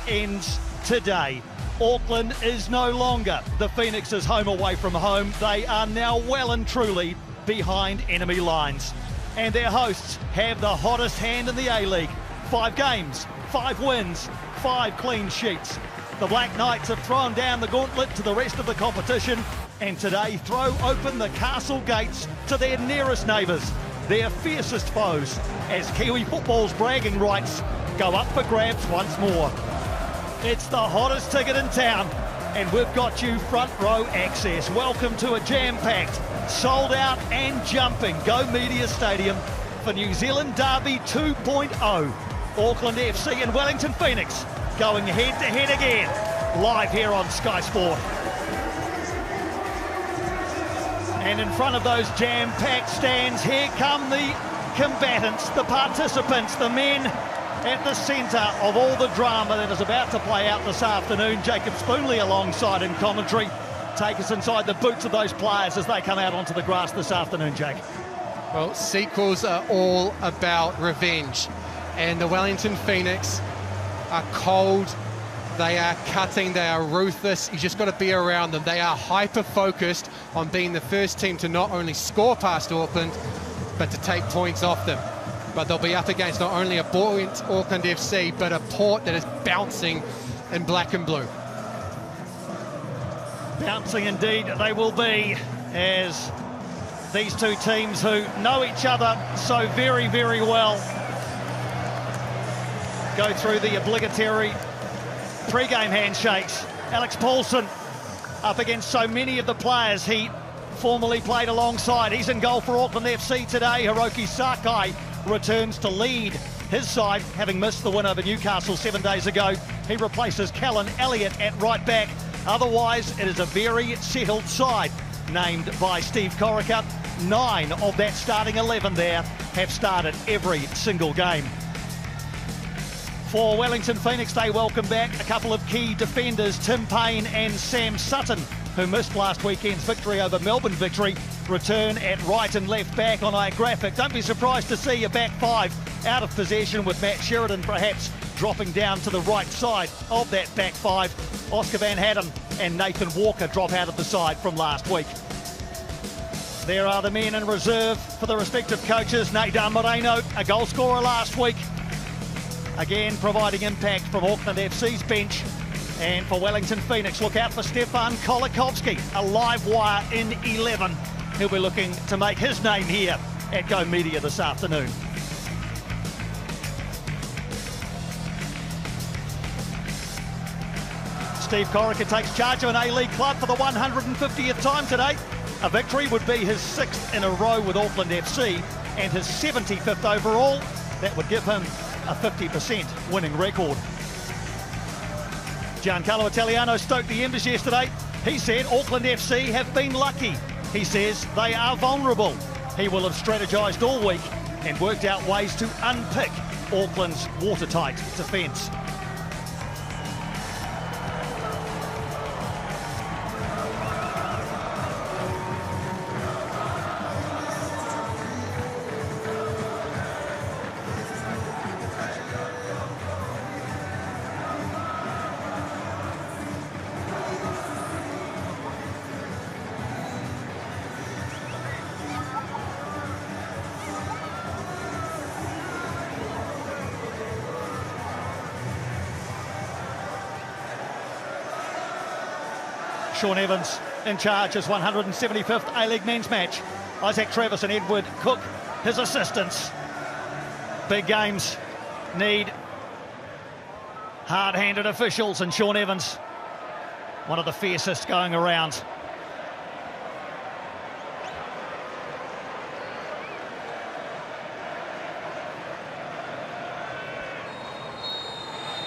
ends today. Auckland is no longer the Phoenix's home away from home. They are now well and truly behind enemy lines. And their hosts have the hottest hand in the A-League. 5 games, 5 wins, 5 clean sheets. The Black Knights have thrown down the gauntlet to the rest of the competition and today throw open the castle gates to their nearest neighbours, their fiercest foes, as Kiwi football's bragging rights go up for grabs once more. It's the hottest ticket in town, and we've got you front row access. Welcome to a jam-packed, sold out and jumping Go Media Stadium for New Zealand Derby 2.0. Auckland FC and Wellington Phoenix going head-to-head again, live here on Sky Sport. And in front of those jam-packed stands, here come the combatants, the participants, the men at the centre of all the drama that is about to play out this afternoon. Jacob Spoonley alongside in commentary. Take us inside the boots of those players as they come out onto the grass this afternoon, Jake. Well, sequels are all about revenge, and the Wellington Phoenix are cold, they are cutting, they are ruthless. You just got to be around them. They are hyper-focused on being the first team to not only score past Auckland, but to take points off them. But they'll be up against not only a buoyant Auckland FC, but a Port that is bouncing in black and blue. Bouncing indeed they will be, as these two teams who know each other so very, very well go through the obligatory pre-game handshakes. Alex Paulson up against so many of the players he formerly played alongside. He's in goal for Auckland FC today. Hiroki Sakai returns to lead his side, having missed the win over Newcastle 7 days ago. He replaces Callan Elliott at right back. Otherwise, it is a very settled side, named by Steve Corica. 9 of that starting 11 there have started every single game. For Wellington Phoenix, they welcome back a couple of key defenders, Tim Payne and Sam Sutton, who missed last weekend's victory over Melbourne Victory, return at right and left back on our graphic. Don't be surprised to see a back 5 out of possession, with Matt Sheridan perhaps dropping down to the right side of that back 5. Oscar Van Hatten and Nathan Walker drop out of the side from last week. There are the men in reserve for the respective coaches. Neidan Moreno, a goal scorer last week, again providing impact from Auckland FC's bench. And for Wellington Phoenix, look out for Stefan Kolikovski, a live wire in 11. He'll be looking to make his name here at Go Media this afternoon. Steve Corica takes charge of an A-League club for the 150th time today. A victory would be his 6th in a row with Auckland FC and his 75th overall. That would give him a 50% winning record. Giancarlo Italiano stoked the embers yesterday. He said Auckland FC have been lucky. He says they are vulnerable. He will have strategised all week and worked out ways to unpick Auckland's watertight defence. Sean Evans in charge, his 175th A-League men's match. Isaac Travis and Edward Cook, his assistants. Big games need hard-handed officials, and Sean Evans, one of the fiercest going around.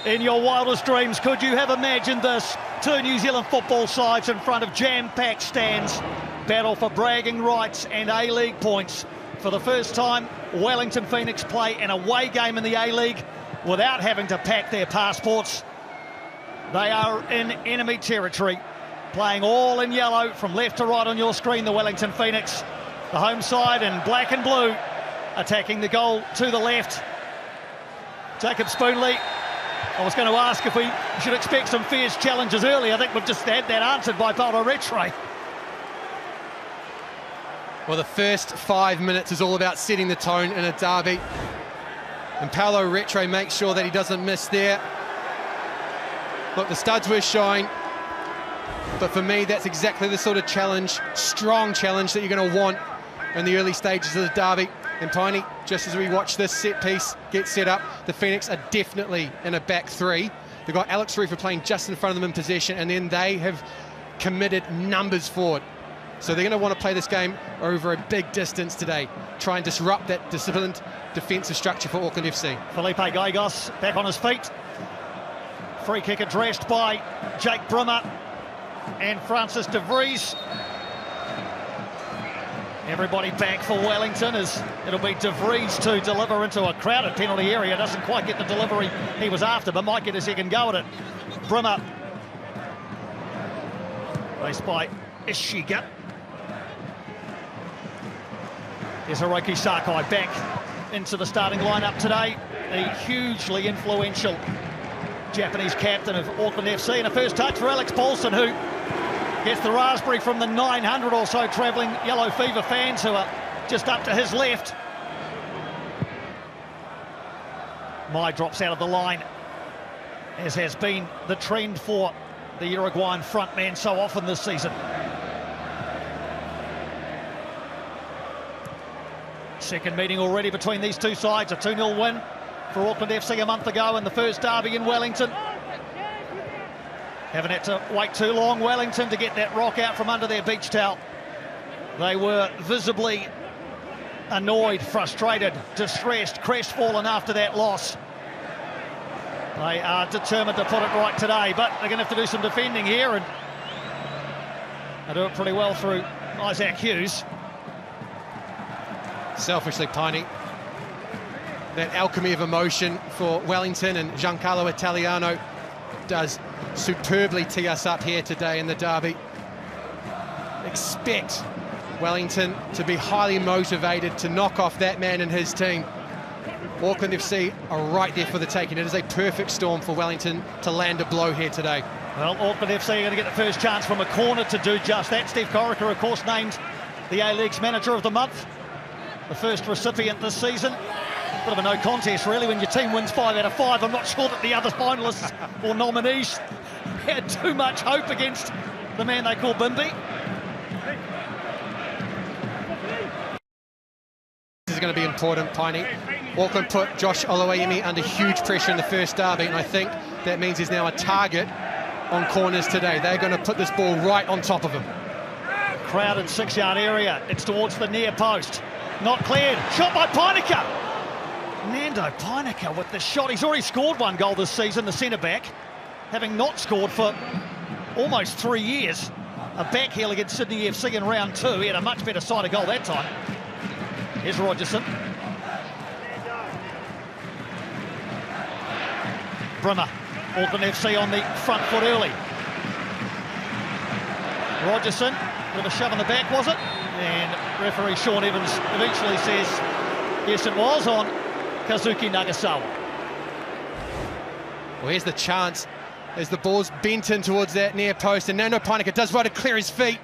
In your wildest dreams, could you have imagined this? 2 New Zealand football sides in front of jam-packed stands, battle for bragging rights and A-League points. For the first time, Wellington Phoenix play an away game in the A-League without having to pack their passports. They are in enemy territory, playing all in yellow from left to right on your screen, the Wellington Phoenix. The home side in black and blue, attacking the goal to the left. Jacob Spoonley I was going to ask if we should expect some fierce challenges early. I think we've just had that answered by Paulo Retre. Well, the first 5 minutes is all about setting the tone in a derby. And Paulo Retre makes sure that he doesn't miss there. Look, the studs were showing. But for me, that's exactly the sort of challenge, strong challenge, that you're going to want in the early stages of the derby. And Piney, just as we watch this set piece get set up, the Phoenix are definitely in a back three. They've got Alex Rufer playing just in front of them in possession, and then they have committed numbers forward. So they're going to want to play this game over a big distance today, try and disrupt that disciplined defensive structure for Auckland FC. Felipe Gallegos back on his feet. Free kick addressed by Jake Brimmer and Francis de Vries. Everybody back for Wellington, as it'll be de Vries to deliver into a crowded penalty area. Doesn't quite get the delivery he was after, but might get a second go at it. Brimmer. Placed by Ishiga. There's Hiroki Sakai back into the starting lineup today. The hugely influential Japanese captain of Auckland FC. And a first touch for Alex Paulson, who gets the raspberry from the 900 or so travelling Yellow Fever fans who are just up to his left. Mai drops out of the line, as has been the trend for the Uruguayan frontman so often this season. Second meeting already between these two sides, a 2-0 win for Auckland FC a month ago in the first derby in Wellington. Haven't had to wait too long, Wellington, to get that rock out from under their beach towel. They were visibly annoyed, frustrated, distressed, crestfallen after that loss. They are determined to put it right today, but they're going to have to do some defending here, and they do it pretty well through Isaac Hughes. Selfishly, Piney, that alchemy of emotion for Wellington, and Giancarlo Italiano does superbly tee us up here today in the derby. Expect Wellington to be highly motivated to knock off that man and his team. Auckland FC are right there for the taking. It is a perfect storm for Wellington to land a blow here today. Well, Auckland FC are going to get the first chance from a corner to do just that. Steve Corica, of course, named the A-League's Manager of the Month, the first recipient this season. Bit of a no contest, really, when your team wins 5 out of 5. I'm not sure that the other finalists or nominees had too much hope against the man they call Bimby. This is going to be important, Piney. Auckland put Josh Oloayemi under huge pressure in the first derby, and I think that means there's now a target on corners today. They're going to put this ball right on top of him. Crowded 6-yard area. It's towards the near post. Not cleared. Shot by Peinica. Nando Peinica with the shot. He's already scored 1 goal this season, the centre-back, having not scored for almost 3 years. A backheel against Sydney FC in round 2. He had a much better side of goal that time. Here's Rogerson. Brimmer. Auckland FC on the front foot early. Rogerson, bit of a shove in the back, was it? And referee Sean Evans eventually says, yes, it was, on Kazuki Nagasawa. Well, here's the chance as the ball's bent in towards that near post, and Nando Peinica does right to clear his feet,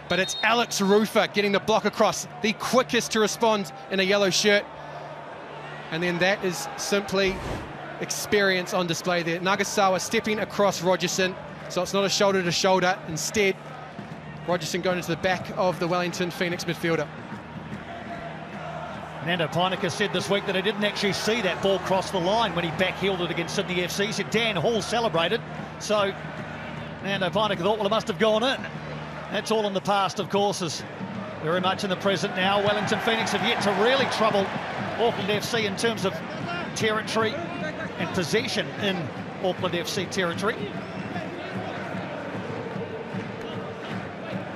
but it's Alex Rufer getting the block across, the quickest to respond in a yellow shirt. And then that is simply experience on display there. Nagasawa stepping across Rogerson, so it's not a shoulder to shoulder. Instead, Rogerson going into the back of the Wellington Phoenix midfielder. Nando Peinica said this week that he didn't actually see that ball cross the line when he backheeled it against Sydney FC. He said Dan Hall celebrated, so Nando Peinica thought, well, it must have gone in. That's all in the past, of course, is very much in the present now. Wellington Phoenix have yet to really trouble Auckland FC in terms of territory and possession in Auckland FC territory.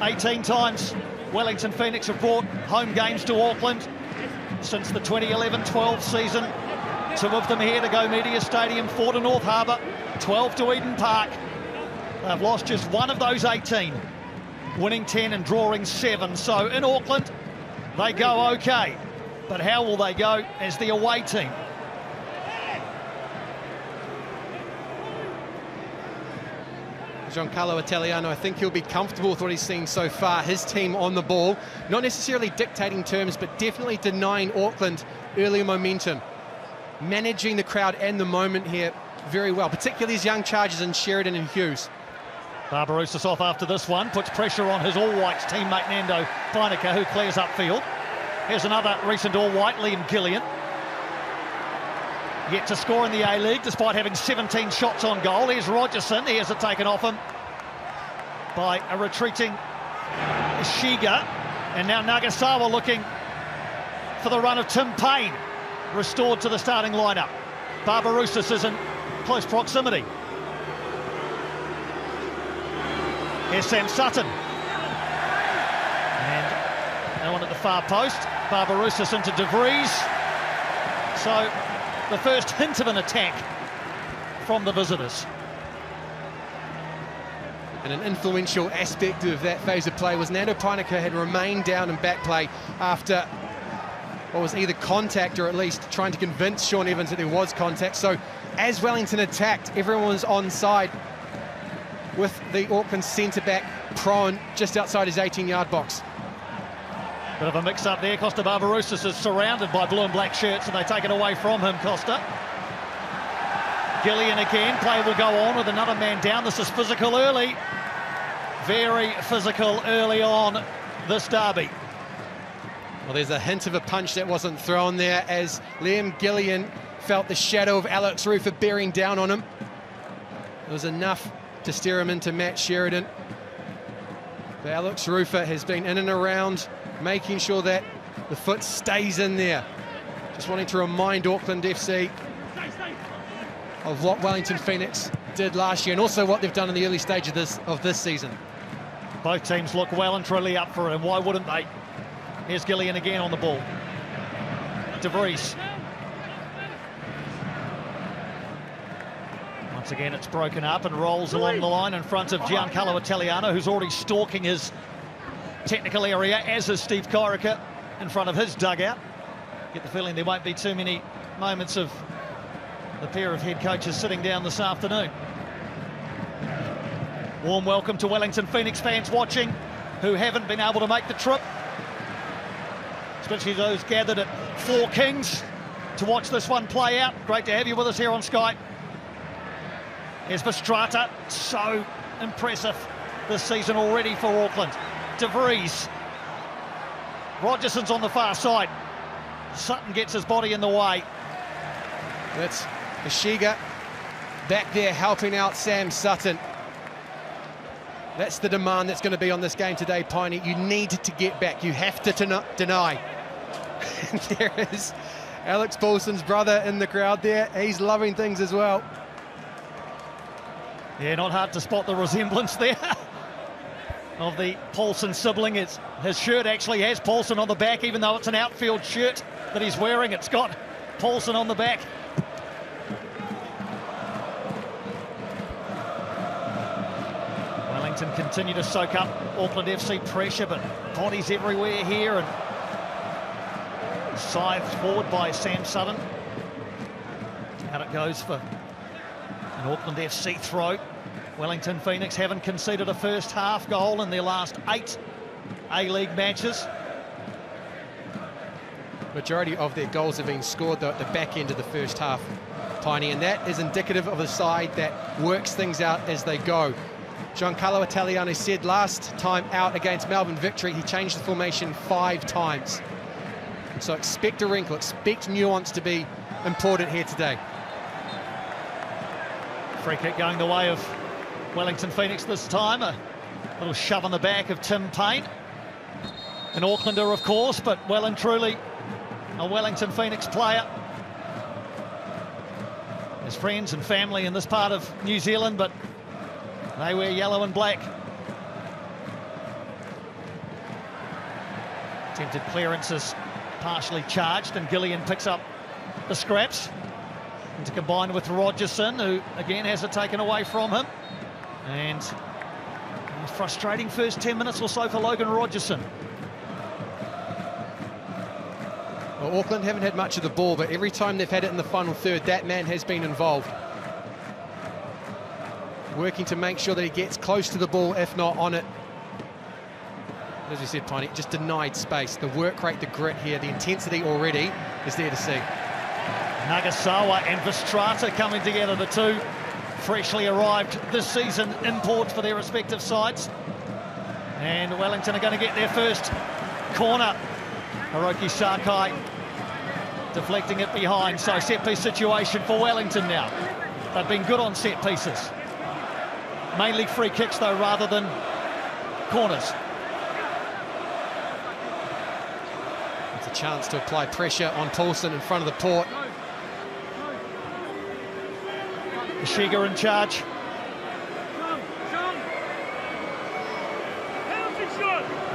18 times Wellington Phoenix have brought home games to Auckland since the 2011-12 season. 2 of them here to Go Media Stadium, 4 to North Harbour, 12 to Eden Park. They've lost just 1 of those 18, winning 10 and drawing 7. So in Auckland, they go okay. But how will they go as the away team? Giancarlo Italiano, I think he'll be comfortable with what he's seen so far. His team on the ball, not necessarily dictating terms, but definitely denying Auckland early momentum. Managing the crowd and the moment here very well, particularly his young chargers in Sheridan and Hughes. Barbarouses off after this one, puts pressure on his All Whites teammate Nando Painika, who clears upfield. Here's another recent All White, Liam Gillian. Yet to score in the A-League, despite having 17 shots on goal. Here's Rogerson, he has it taken off him by a retreating Shiga. And now Nagasawa looking for the run of Tim Payne, restored to the starting lineup. Barbarouses is in close proximity. Here's Sam Sutton. And no one at the far post. Barbarouses into De Vries. So the first hint of an attack from the visitors. And an influential aspect of that phase of play was Nando Painika had remained down in back play after what was either contact or at least trying to convince Sean Evans that there was contact. So as Wellington attacked, everyone was onside with the Auckland centre-back prone just outside his 18-yard box. Bit of a mix-up there. Costa Barbarouses is surrounded by blue and black shirts and they take it away from him, Costa. Gillian again, play will go on with another man down. This is physical early. Very physical early on this derby. Well, there's a hint of a punch that wasn't thrown there as Liam Gillian felt the shadow of Alex Rufer bearing down on him. It was enough to steer him into Matt Sheridan. But Alex Rufer has been in and around, making sure that the foot stays in there. Just wanting to remind Auckland FC of what Wellington Phoenix did last year and also what they've done in the early stage of this season. Both teams look well and truly up for it, and why wouldn't they? Here's Gillian again on the ball. De Vries. Once again, it's broken up and rolls along the line in front of Giancarlo Italiano, who's already stalking his technical area, as is Steve Corica in front of his dugout. Get the feeling there won't be too many moments of the pair of head coaches sitting down this afternoon. Warm welcome to Wellington Phoenix fans watching who haven't been able to make the trip, especially those gathered at Four Kings to watch this one play out. Great to have you with us here on Skype. Here's Verstrata, so impressive this season already for Auckland. De Vries. Rogerson's on the far side. Sutton gets his body in the way. That's Ishiga back there helping out Sam Sutton. That's the demand that's going to be on this game today, Piney. You need to get back. You have to deny. And there is Alex Paulson's brother in the crowd there. He's loving things as well. Yeah, not hard to spot the resemblance there of the Paulson sibling. His shirt actually has Paulson on the back, even though it's an outfield shirt that he's wearing. It's got Paulson on the back. Wellington continue to soak up Auckland FC pressure, but bodies everywhere here, and scythed forward by Sam Sutton. Out it goes for an Auckland FC throw. Wellington Phoenix haven't conceded a first half goal in their last 8 A-League matches. Majority of their goals have been scored though at the back end of the first half, Piney, and that is indicative of a side that works things out as they go. Giancarlo Italiano said last time out against Melbourne Victory, he changed the formation 5 times. So expect a wrinkle, expect nuance to be important here today. Free kick going the way of Wellington Phoenix this time. A little shove on the back of Tim Payne. An Aucklander, of course, but well and truly a Wellington Phoenix player. His friends and family in this part of New Zealand, but they wear yellow and black. Attempted clearances partially charged, and Gillian picks up the scraps. And to combine with Rogerson, who again has it taken away from him. And a frustrating first 10 minutes or so for Logan Rogerson. Well, Auckland haven't had much of the ball, but every time they've had it in the final third, that man has been involved. working to make sure that he gets close to the ball, if not on it. As we said, Piney, just denied space. The work rate, the grit here, the intensity already is there to see. Nagasawa and Verstraete coming together, the two freshly arrived this season imports for their respective sides. And Wellington are going to get their first corner. Hiroki Sakai deflecting it behind, so set-piece situation for Wellington now. They've been good on set pieces. Mainly free kicks though, rather than corners. It's a chance to apply pressure on Paulson in front of the port. Ishiga in charge.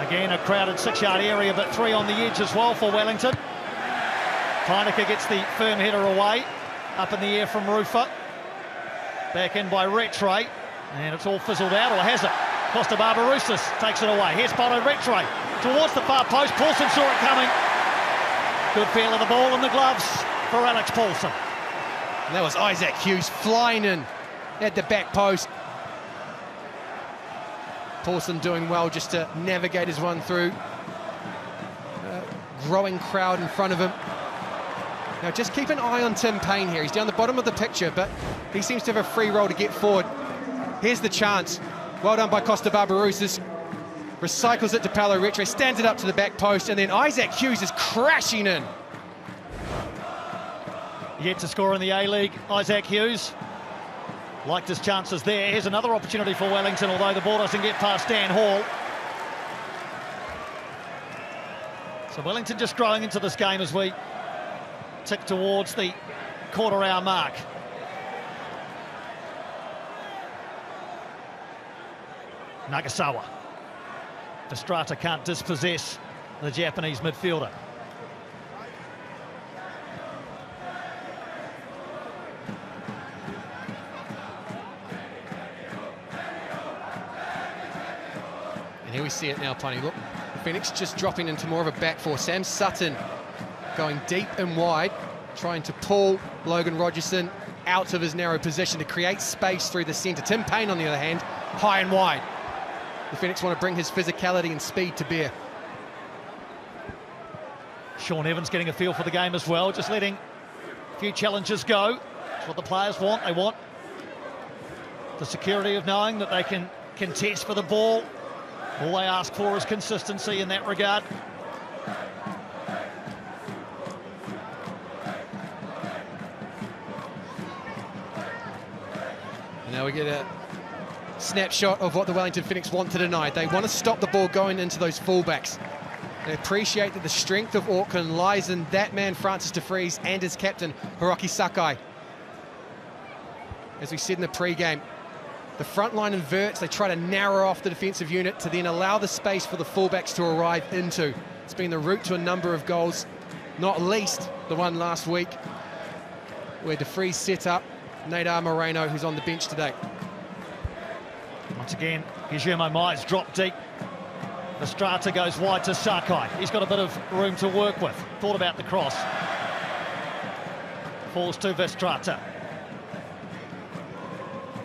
Again, a crowded 6-yard area, but 3 on the edge as well for Wellington. Heineke gets the firm header away. Up in the air from Rufa. Back in by Retre. And it's all fizzled out, or has it? Costa Barbarouses takes it away. Here's Bono Retre towards the far post. Paulson saw it coming. Good feel of the ball in the gloves for Alex Paulson. And that was Isaac Hughes flying in at the back post. Paulson doing well just to navigate his one through. Growing crowd in front of him. Now just keep an eye on Tim Payne here. He's down the bottom of the picture, but he seems to have a free roll to get forward. Here's the chance. Well done by Costa Barbarouses. Recycles it to Paulo Retre, stands it up to the back post, and then Isaac Hughes is crashing in. Yet to score in the A-League, Isaac Hughes. Liked his chances there. Here's another opportunity for Wellington, although the ball doesn't get past Dan Hall. So Wellington just growing into this game as we tick towards the quarter-hour mark. Nagasawa. Verstraete can't dispossess the Japanese midfielder. And here we see it now, Piney. Look, Phoenix just dropping into more of a back four. Sam Sutton going deep and wide, trying to pull Logan Rogerson out of his narrow position to create space through the centre. Tim Payne, on the other hand, high and wide. The Phoenix want to bring his physicality and speed to bear. Sean Evans getting a feel for the game as well, just letting a few challenges go. That's what the players want. They want the security of knowing that they can contest for the ball. All they ask for is consistency in that regard. Now we get a snapshot of what the Wellington Phoenix want to deny. They want to stop the ball going into those fullbacks. They appreciate that the strength of Auckland lies in that man, Francis de Vries, and his captain, Hiroki Sakai. As we said in the pre-game, the front line inverts, they try to narrow off the defensive unit to then allow the space for the fullbacks to arrive into. It's been the route to a number of goals, not least the one last week, where de Vries set up Nadar Moreno, who's on the bench today. Once again, Guillermo Myers dropped deep. Verstraete goes wide to Sakai. He's got a bit of room to work with. Thought about the cross. Falls to Verstraete.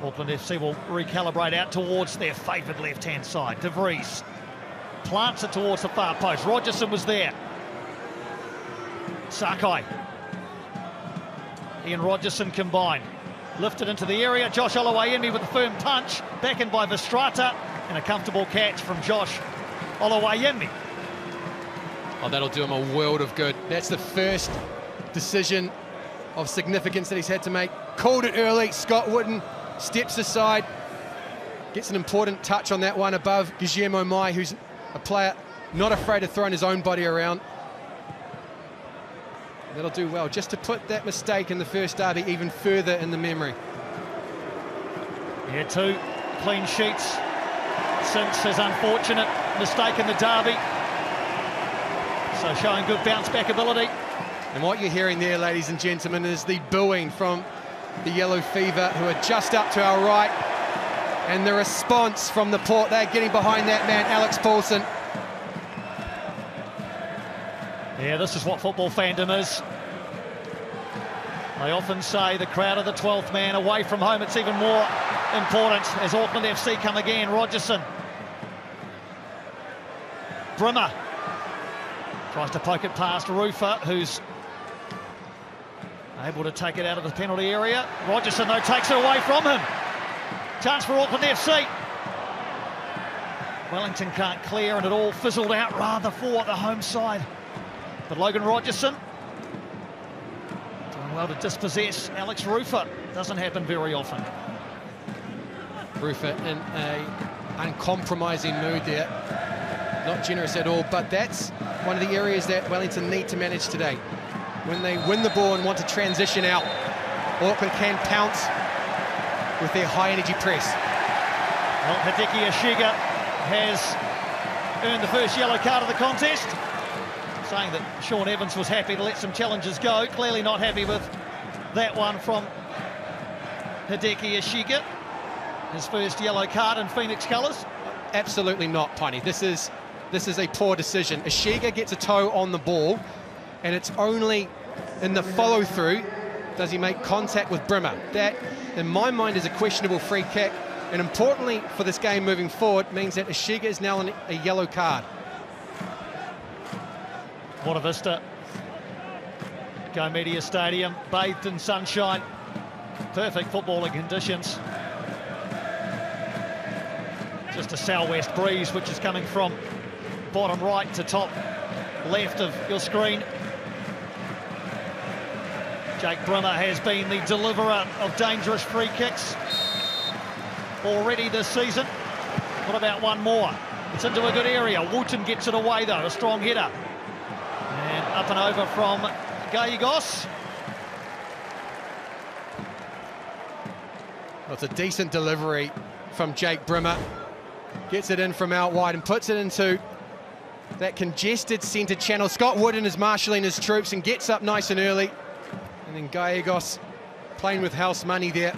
Auckland FC will recalibrate out towards their favoured left-hand side. De Vries plants it towards the far post. Rogerson was there. Sakai. Ian Rogerson combined. Lifted into the area. Josh Oluwayemi with a firm punch. Back in by Verstraete. And a comfortable catch from Josh Oluwayemi. Oh, that'll do him a world of good. That's the first decision of significance that he's had to make. Called it early. Scott Wooden steps aside. Gets an important touch on that one above Guillermo Mai, who's a player not afraid of throwing his own body around. That'll do well, just to put that mistake in the first derby even further in the memory. Yeah, 2 clean sheets since his unfortunate mistake in the derby. So showing good bounce-back ability. And what you're hearing there, ladies and gentlemen, is the booing from the Yellow Fever, who are just up to our right. And the response from the Port, they're getting behind that man, Alex Paulson. Yeah, this is what football fandom is. They often say the crowd are the 12th man. Away from home, it's even more important as Auckland FC come again. Rogerson. Brimmer tries to poke it past Rufer, who's able to take it out of the penalty area. Rogerson, though, takes it away from him. Chance for Auckland FC. Wellington can't clear, and it all fizzled out rather for the home side. But Logan Rogerson doing well to dispossess Alex Rufer. Doesn't happen very often. Rufer in a uncompromising mood there. Not generous at all, but that's one of the areas that Wellington need to manage today. When they win the ball and want to transition out, Auckland can pounce with their high-energy press. Well, Hideki Ishiga has earned the first yellow card of the contest, saying that Sean Evans was happy to let some challenges go. Clearly not happy with that one from Hideki Ishiga. His first yellow card in Phoenix colours. Absolutely not, Piney. This is a poor decision. Ishiga gets a toe on the ball, and it's only in the follow-through does he make contact with Brimmer. That, in my mind, is a questionable free kick, and importantly for this game moving forward, means that Ishiga is now on a yellow card. Buona Vista Go Media Stadium, bathed in sunshine, perfect footballing conditions. Just a southwest breeze which is coming from bottom right to top left of your screen. Jake Brimmer has been the deliverer of dangerous free kicks already this season. What about one more? It's into a good area. Wooten gets it away though, a strong header. And up and over from Gallegos. Well, it's a decent delivery from Jake Brimmer. Gets it in from out wide and puts it into that congested centre channel. Scott Wooden is marshalling his troops and gets up nice and early. And then Gallegos playing with house money there.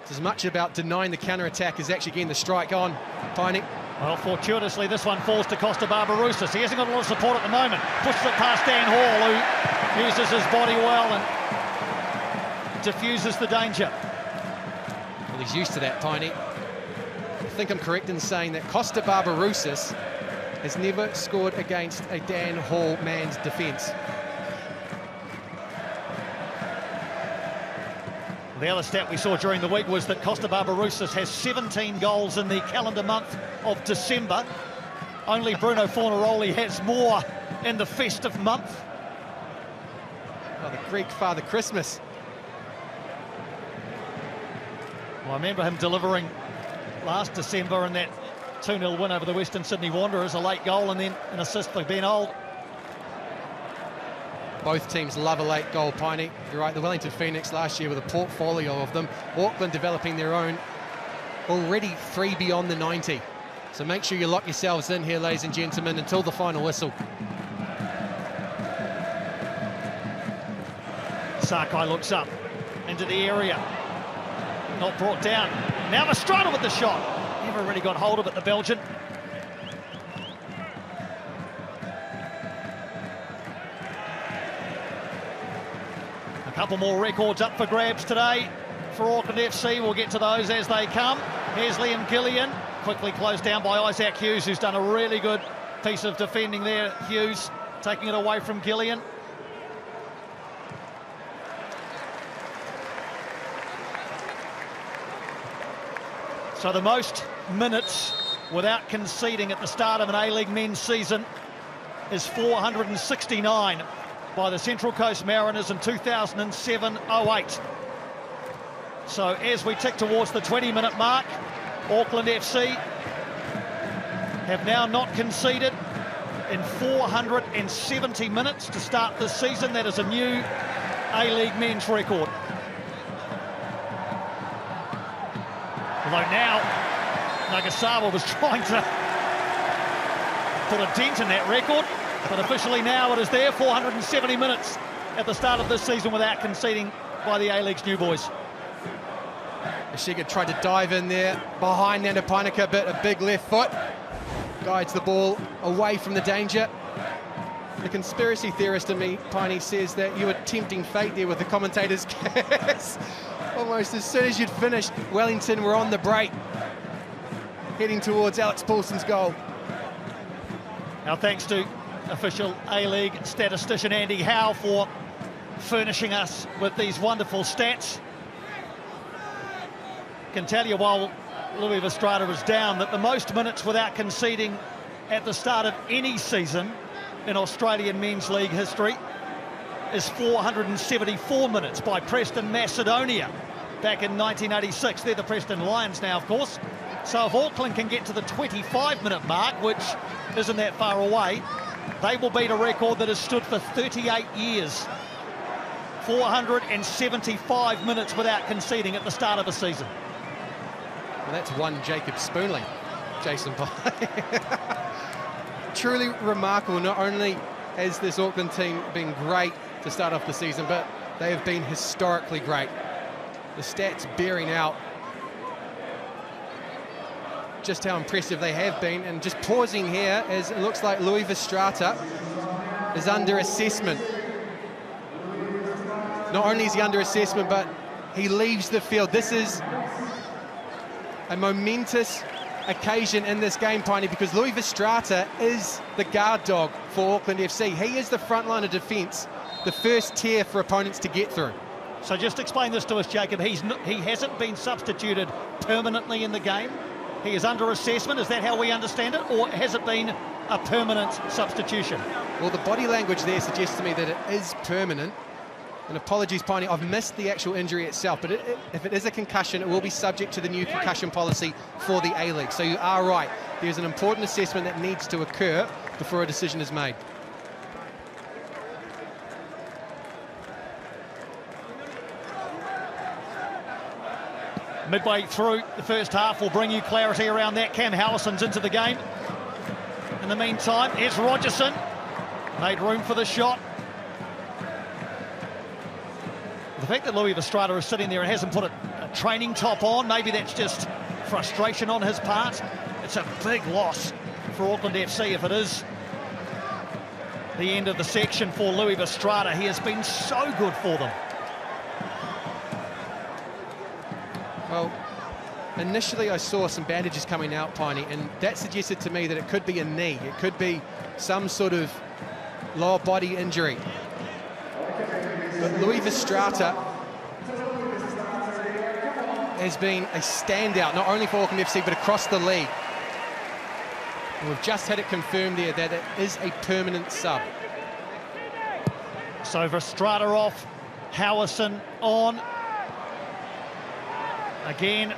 It's as much about denying the counter-attack as actually getting the strike on. Piney. Well, fortuitously, this one falls to Costa Barbarouses. He hasn't got a lot of support at the moment. Pushes it past Dan Hall, who uses his body well and diffuses the danger. Well, he's used to that, Piney. I think I'm correct in saying that Costa Barbarouses has never scored against a Dan Hall man's defence. The other stat we saw during the week was that Costa Barbarouses has 17 goals in the calendar month of December. Only Bruno Fornaroli has more in the festive month. Oh, the Greek Father Christmas. Well, I remember him delivering last December in that 2-0 win over the Western Sydney Wanderers, a late goal and then an assist for Ben Old. Both teams love a late goal, Piney. You're right, the Wellington Phoenix last year with a portfolio of them. Auckland developing their own, already 3 beyond the 90. So make sure you lock yourselves in here, ladies and gentlemen, until the final whistle. Sakai looks up into the area. Not brought down. Now Mastrada with the shot. Never really got hold of it, the Belgian. A couple more records up for grabs today for Auckland FC. We'll get to those as they come. Here's Liam Gillian, quickly closed down by Isaac Hughes, who's done a really good piece of defending there. Hughes taking it away from Gillian. So the most minutes without conceding at the start of an A-League men's season is 469 by the Central Coast Mariners in 2007-08. So as we tick towards the 20-minute mark, Auckland FC have now not conceded in 470 minutes to start this season. That is a new A-League men's record. Although now Nagasawa was trying to put a dent in that record, but officially now it is there, 470 minutes at the start of this season without conceding by the A-League's new boys. Ishiga tried to dive in there behind Nando Painaka, but a big left foot guides the ball away from the danger. The conspiracy theorist in me, Piney, says that you were tempting fate there with the commentator's cast. Almost as soon as you'd finished, Wellington were on the break, heading towards Alex Paulson's goal. Now, thanks to official A-League statistician Andy Howe for furnishing us with these wonderful stats. Can tell you while Louis Verstraete was down that the most minutes without conceding at the start of any season in Australian Men's League history is 474 minutes by Preston Macedonia back in 1986. They're the Preston Lions now, of course. So if Auckland can get to the 25-minute mark, which isn't that far away, they will beat a record that has stood for 38 years. 475 minutes without conceding at the start of a season. Well, that's one Jacob Spoonley, Jason Pye. Truly remarkable. Not only has this Auckland team been great to start off the season, but they have been historically great. The stats bearing out just how impressive they have been. And just pausing here, as it looks like Louis Verstraete is under assessment. Not only is he under assessment, but he leaves the field. This is a momentous occasion in this game, Piney, because Louis Verstraete is the guard dog for Auckland FC. He is the front line of defence, the first tier for opponents to get through. So just explain this to us, Jacob. He hasn't been substituted permanently in the game. He is under assessment. Is that how we understand it, or has it been a permanent substitution? Well, the body language there suggests to me that it is permanent. And apologies, Piney, I've missed the actual injury itself, but if it is a concussion, it will be subject to the new concussion policy for the A-League. So you are right. There's an important assessment that needs to occur before a decision is made. Midway through the first half, we'll bring you clarity around that. Cam Howson's into the game. In the meantime, here's Rogerson. Made room for the shot. The fact that Louis Verstraete is sitting there and hasn't put a training top on, maybe that's just frustration on his part. It's a big loss for Auckland FC if it is the end of the section for Louis Verstraete. He has been so good for them. Well, initially I saw some bandages coming out, Piney, and that suggested to me that it could be a knee. It could be some sort of lower body injury. But Louis Verstraete has been a standout, not only for Auckland FC, but across the league. And we've just had it confirmed there that it is a permanent sub. So Verstraete off, Howison on. Again,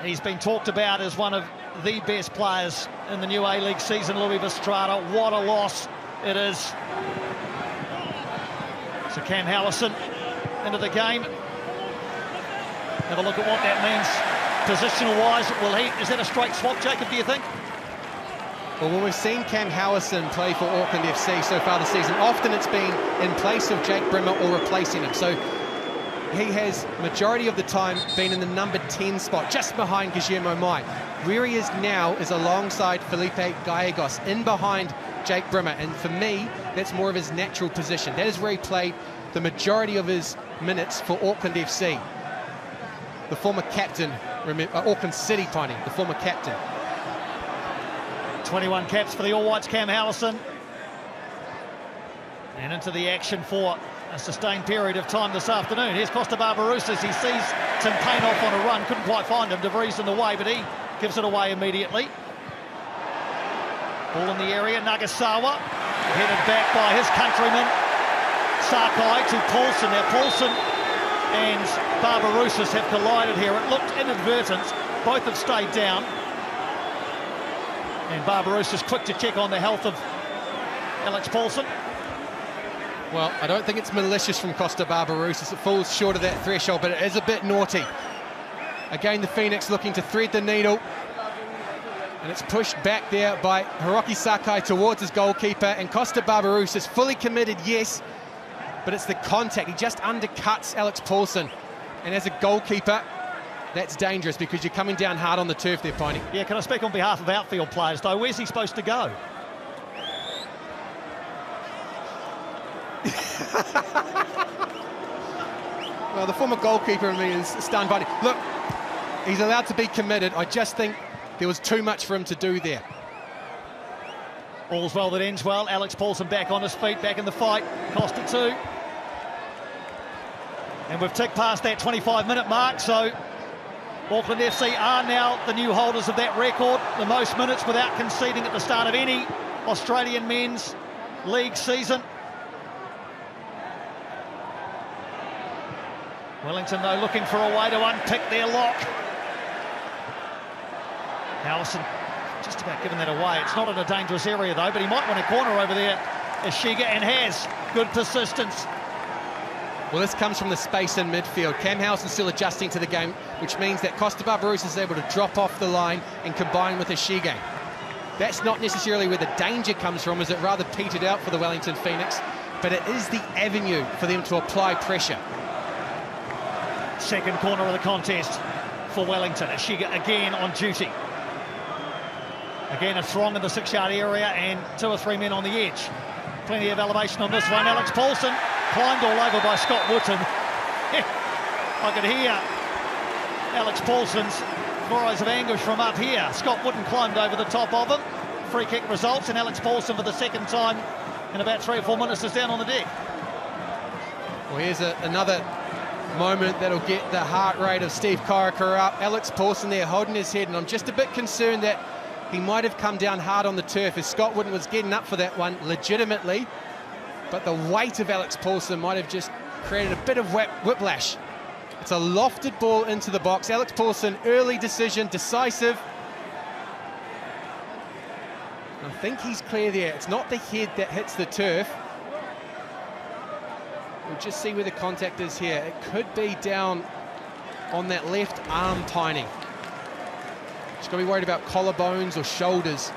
he's been talked about as one of the best players in the new A-League season, Louis Verstraete. What a loss it is. So Cam Howison into the game. Have a look at what that means positional-wise. Is that a straight swap, Jacob, do you think? Well, when we've seen Cam Howison play for Auckland FC so far this season, often it's been in place of Jake Brimmer or replacing him. So he has, majority of the time, been in the number 10 spot, just behind Guillermo Mai. Where he is now is alongside Felipe Gallegos, in behind Jake Brimmer. And for me, that's more of his natural position. That is where he played the majority of his minutes for Auckland FC. The former captain, Auckland City, Piney, the former captain. 21 caps for the All Whites, Cam Howison. And into the action for a sustained period of time this afternoon. Here's Costa Barbarouses. He sees Tim Payne off on a run. Couldn't quite find him. De Vries in the way, but he gives it away immediately. Ball in the area. Nagasawa headed back by his countryman Sakai to Paulson. Now Paulson and Barbarouses have collided here. It looked inadvertent. Both have stayed down. And Barbarouses quick to check on the health of Alex Paulson. Well, I don't think it's malicious from Costa Barbarouses. It falls short of that threshold, but it is a bit naughty. Again, the Phoenix looking to thread the needle. And it's pushed back there by Hiroki Sakai towards his goalkeeper. And Costa Barbarouses fully committed, yes, but it's the contact. He just undercuts Alex Paulson. And as a goalkeeper, that's dangerous because you're coming down hard on the turf there, Piney. Yeah, can I speak on behalf of outfield players, though? Where's he supposed to go? Well, the former goalkeeper in me is stunned by it. Look, he's allowed to be committed. I just think there was too much for him to do there. All's well that ends well. Alex Paulson back on his feet, back in the fight. Costa 2. And we've ticked past that 25-minute mark, so Auckland FC are now the new holders of that record, the most minutes without conceding at the start of any Australian men's league season. Wellington, though, looking for a way to unpick their lock. Howson just about giving that away. It's not in a dangerous area, though, but he might win a corner over there. Ashiga, and has good persistence. Well, this comes from the space in midfield. Cam Howson still adjusting to the game, which means that Costa Barbarousse is able to drop off the line and combine with Ashiga. That's not necessarily where the danger comes from, as it rather petered out for the Wellington Phoenix, but it is the avenue for them to apply pressure. Second corner of the contest for Wellington. Ashiga again on duty. Again, a throng in the 6-yard area and 2 or 3 men on the edge. Plenty of elevation on this one. Alex Paulson climbed all over by Scott Wootton. I could hear Alex Paulson's cries of anguish from up here. Scott Wootton climbed over the top of him. Free kick results, and Alex Paulson for the second time in about 3 or 4 minutes is down on the deck. Well, here's another moment that'll get the heart rate of Steve Corica up. Alex Paulson there holding his head, and I'm just a bit concerned that he might have come down hard on the turf as Scott Wootton was getting up for that one legitimately, but the weight of Alex Paulson might have just created a bit of whiplash. It's a lofted ball into the box. Alex Paulson, early decision, decisive. I think he's clear there. It's not the head that hits the turf. We'll just see where the contact is here. It could be down on that left arm pining. Just got to be worried about collarbones or shoulders.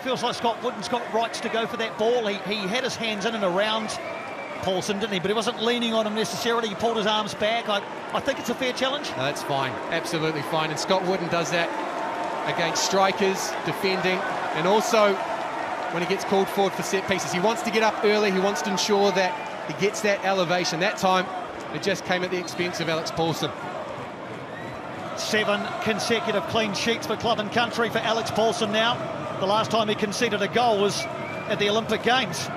Feels like Scott Wootton's got rights to go for that ball. He had his hands in and around Paulson, didn't he? But he wasn't leaning on him necessarily. He pulled his arms back. I think it's a fair challenge. No, that's fine. Absolutely fine. And Scott Wootton does that against strikers, defending, and also when he gets called forward for set pieces. He wants to get up early. He wants to ensure that he gets that elevation. That time, it just came at the expense of Alex Paulson. 7 consecutive clean sheets for club and country for Alex Paulson now. The last time he conceded a goal was at the Olympic Games.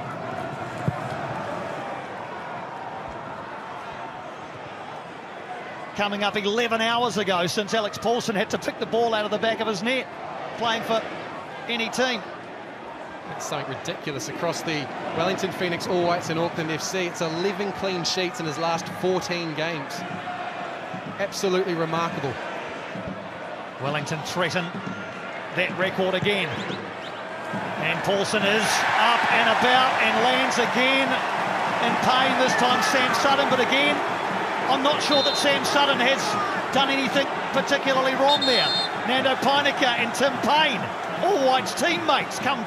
Coming up 11 hours ago since Alex Paulson had to pick the ball out of the back of his net, playing for any team. It's something ridiculous across the Wellington Phoenix All Whites and Auckland FC. It's 11 clean sheets in his last 14 games. Absolutely remarkable. Wellington threaten that record again. And Paulson is up and about and lands again in pain, this time Sam Sutton. But again, I'm not sure that Sam Sutton has done anything particularly wrong there. Nando Painika and Tim Payne, All Whites teammates, come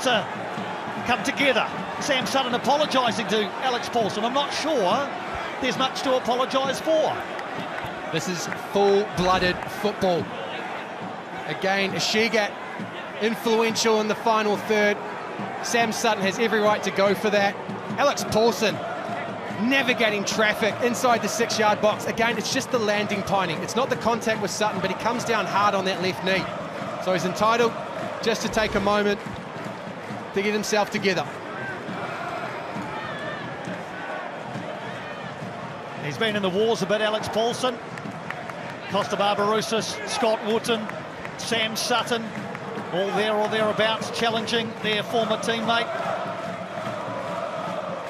together. Sam Sutton apologising to Alex Paulson. I'm not sure there's much to apologise for. This is full-blooded football. Again, Ashiga influential in the final third. Sam Sutton has every right to go for that. Alex Paulson navigating traffic inside the 6-yard box. Again, it's just the landing pining. It's not the contact with Sutton, but he comes down hard on that left knee. So he's entitled just to take a moment to get himself together. He's been in the wars a bit, Alex Paulson. Costa Barbarousse, Scott Wootton, Sam Sutton, all there or thereabouts, challenging their former teammate.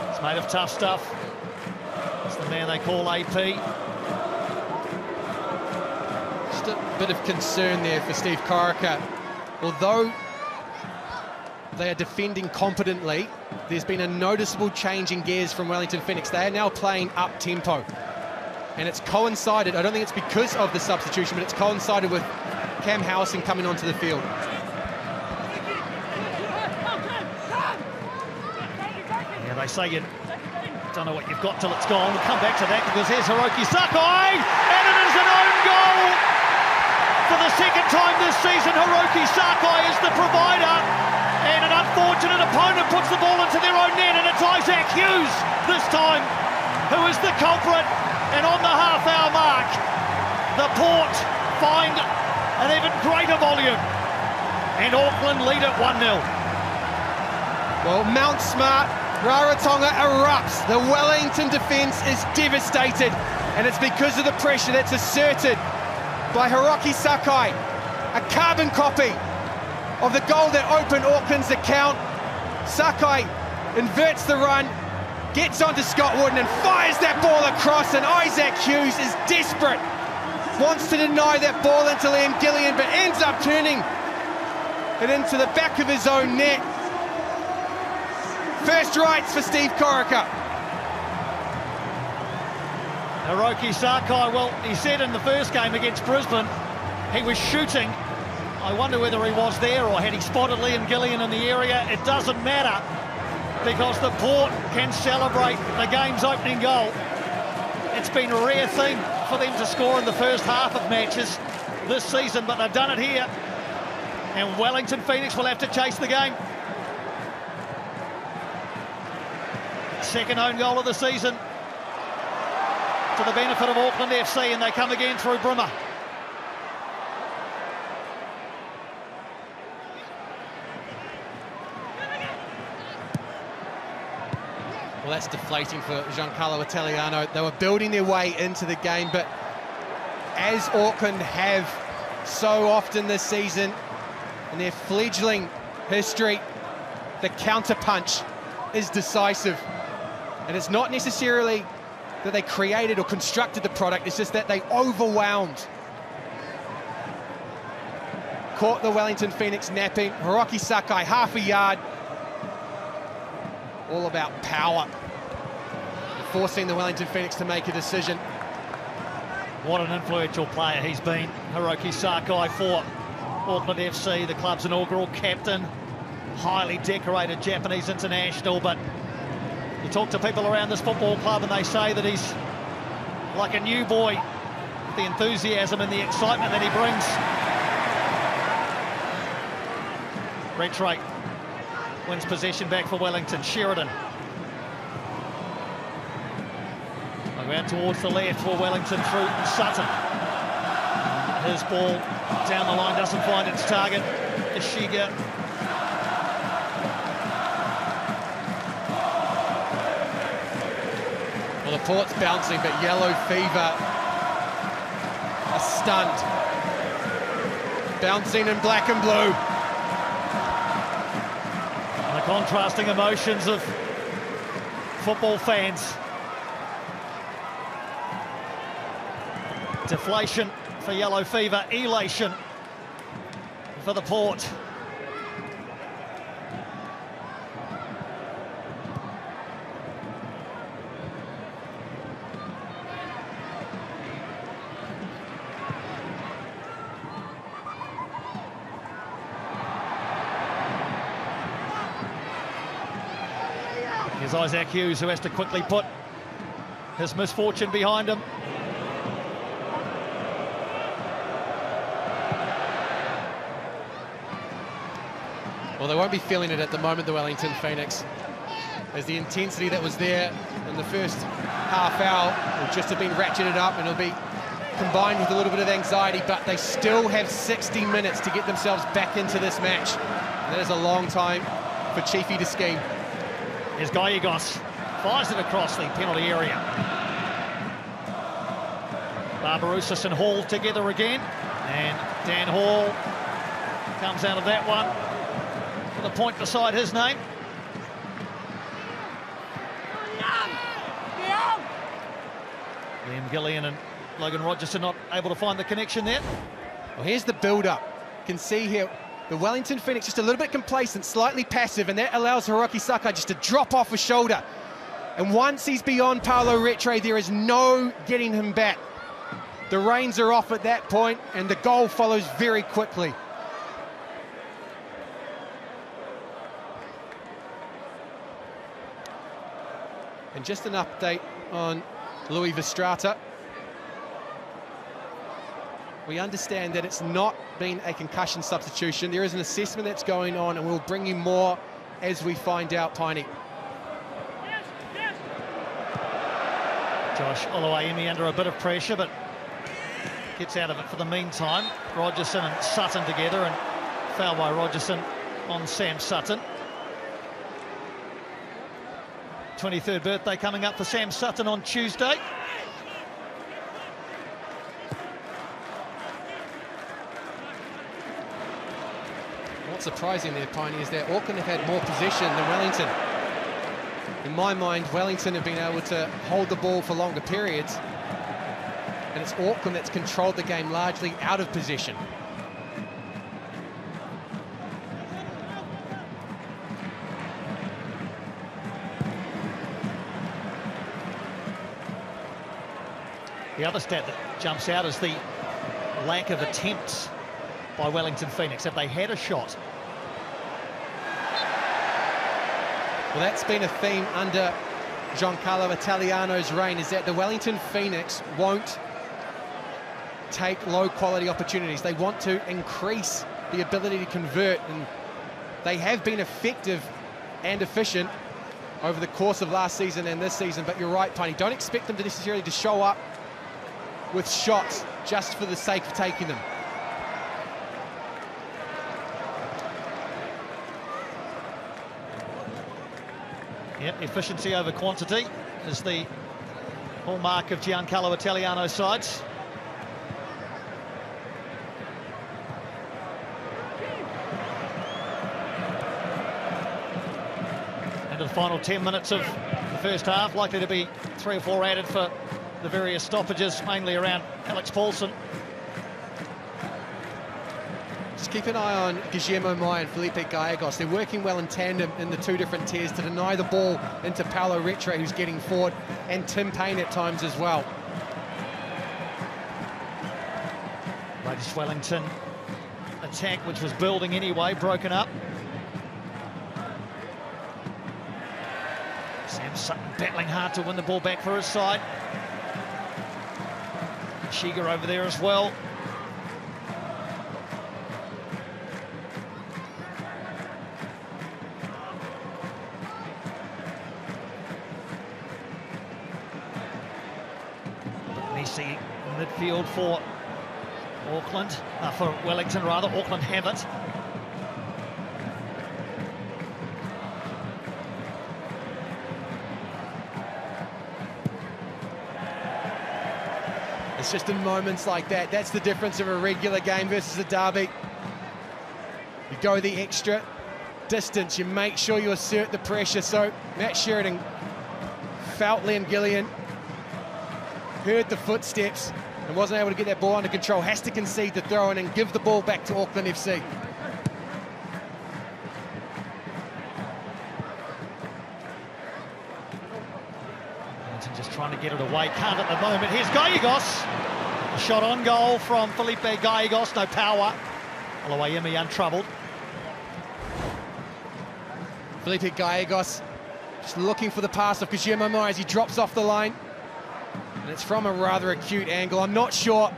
It's made of tough stuff. It's the man they call AP. Just a bit of concern there for Steve Corica. Although they are defending competently, there's been a noticeable change in gears from Wellington Phoenix. They are now playing up-tempo. And it's coincided, I don't think it's because of the substitution, but it's coincided with Cam Howson coming onto the field. Yeah, they say you don't know what you've got till it's gone. We'll come back to that because here's Hiroki Sakai, and it is an own goal! For the second time this season, Hiroki Sakai is the provider, and an unfortunate opponent puts the ball into their own net, and it's Isaac Hughes this time who is the culprit. And on the half-hour mark, the Port find an even greater volume. And Auckland lead at 1-0. Well, Mount Smart, Rarotonga erupts. The Wellington defence is devastated, and it's because of the pressure that's asserted by Hiroki Sakai, a carbon copy of the goal that opened Auckland's account. Sakai inverts the run, gets onto Scott Wooden and fires that ball across, and Isaac Hughes is desperate. Wants to deny that ball into Liam Gillian, but ends up turning it into the back of his own net. First rights for Steve Corica. Hiroki Sakai, well, he said in the first game against Brisbane, he was shooting. I wonder whether he was there or had he spotted Liam Gillian in the area. It doesn't matter, because the Port can celebrate the game's opening goal. It's been a rare thing for them to score in the first half of matches this season, but they've done it here. And Wellington Phoenix will have to chase the game. Second own goal of the season to the benefit of Auckland FC, and they come again through Brimmer. Well, that's deflating for Giancarlo Italiano. They were building their way into the game, but as Auckland have so often this season in their fledgling history, the counter-punch is decisive. And it's not necessarily that they created or constructed the product, it's just that they overwhelmed. Caught the Wellington Phoenix napping. Hiroki Sakai, half a yard. All about power, forcing the Wellington Phoenix to make a decision. What an influential player he's been, Hiroki Sakai, for Auckland FC, the club's inaugural captain, highly decorated Japanese international. But you talk to people around this football club and they say that he's like a new boy, the enthusiasm and the excitement that he brings. Retrate wins possession back for Wellington. Sheridan around towards the left for Wellington through Sutton. His ball down the line doesn't find its target. Ishiga. Well, the Port's bouncing, but yellow fever are stunned. Bouncing in black and blue. The contrasting emotions of football fans. Deflation for yellow fever, elation for the Port. Here's Isaac Hughes, who has to quickly put his misfortune behind him. Well, they won't be feeling it at the moment, the Wellington Phoenix, as the intensity that was there in the first half hour will just have been ratcheted up, and it'll be combined with a little bit of anxiety, but they still have 60 minutes to get themselves back into this match. And that is a long time for Chiefy to scheme. Here's Gallegos, fires it across the penalty area. Barbarousis and Hall together again, and Dan Hall comes out of that one with a point beside his name. Liam Gillian and Logan Rogers are not able to find the connection there. Well, here's the build-up. You can see here the Wellington Phoenix just a little bit complacent, slightly passive, and that allows Hiroki Sakai just to drop off a shoulder. And once he's beyond Paolo Retre, there is no getting him back. The reins are off at that point, and the goal follows very quickly. And just an update on Louis Vestrata. We understand that it's not been a concussion substitution. There is an assessment that's going on, and we'll bring you more as we find out, Piney. Josh Oluwayemi under a bit of pressure, but gets out of it for the meantime. Rogerson and Sutton together, and foul by Rogerson on Sam Sutton. 23rd birthday coming up for Sam Sutton on Tuesday. What's surprising there, Piney, is that Auckland have had more possession than Wellington. In my mind, Wellington have been able to hold the ball for longer periods, and it's Auckland that's controlled the game largely out of possession. The other stat that jumps out is the lack of attempts by Wellington Phoenix. Have they had a shot? Well, that's been a theme under Giancarlo Italiano's reign, is that the Wellington Phoenix won't take low-quality opportunities. They want to increase the ability to convert, and they have been effective and efficient over the course of last season and this season. But you're right, Piney, don't expect them to necessarily to show up with shots just for the sake of taking them. Yep, efficiency over quantity is the hallmark of Giancarlo Italiano's sides. Into the final 10 minutes of the first half, likely to be 3 or 4 added for the various stoppages, mainly around Alex Paulson. Just keep an eye on Guillermo Maia and Felipe Gallegos. They're working well in tandem in the two different tiers to deny the ball into Paulo Retre, who's getting forward, and Tim Payne at times as well. Latest Wellington attack, which was building anyway, broken up. Sam Sutton battling hard to win the ball back for his side. Shiga over there as well. Messi midfield for Auckland, for Wellington rather. Auckland have it. It's just in moments like that. That's the difference of a regular game versus a derby. You go the extra distance. You make sure you assert the pressure. So Matt Sheridan felt Liam Gillian, heard the footsteps, and wasn't able to get that ball under control. Has to concede the throw-in and give the ball back to Auckland FC. Just trying to get it away, can't at the moment. Here's Gallegos. A shot on goal from Felipe Gallegos, no power. Oluwayemi untroubled. Felipe Gallegos just looking for the pass of Guillermo Maia as he drops off the line. And it's from a rather acute angle. I'm not sure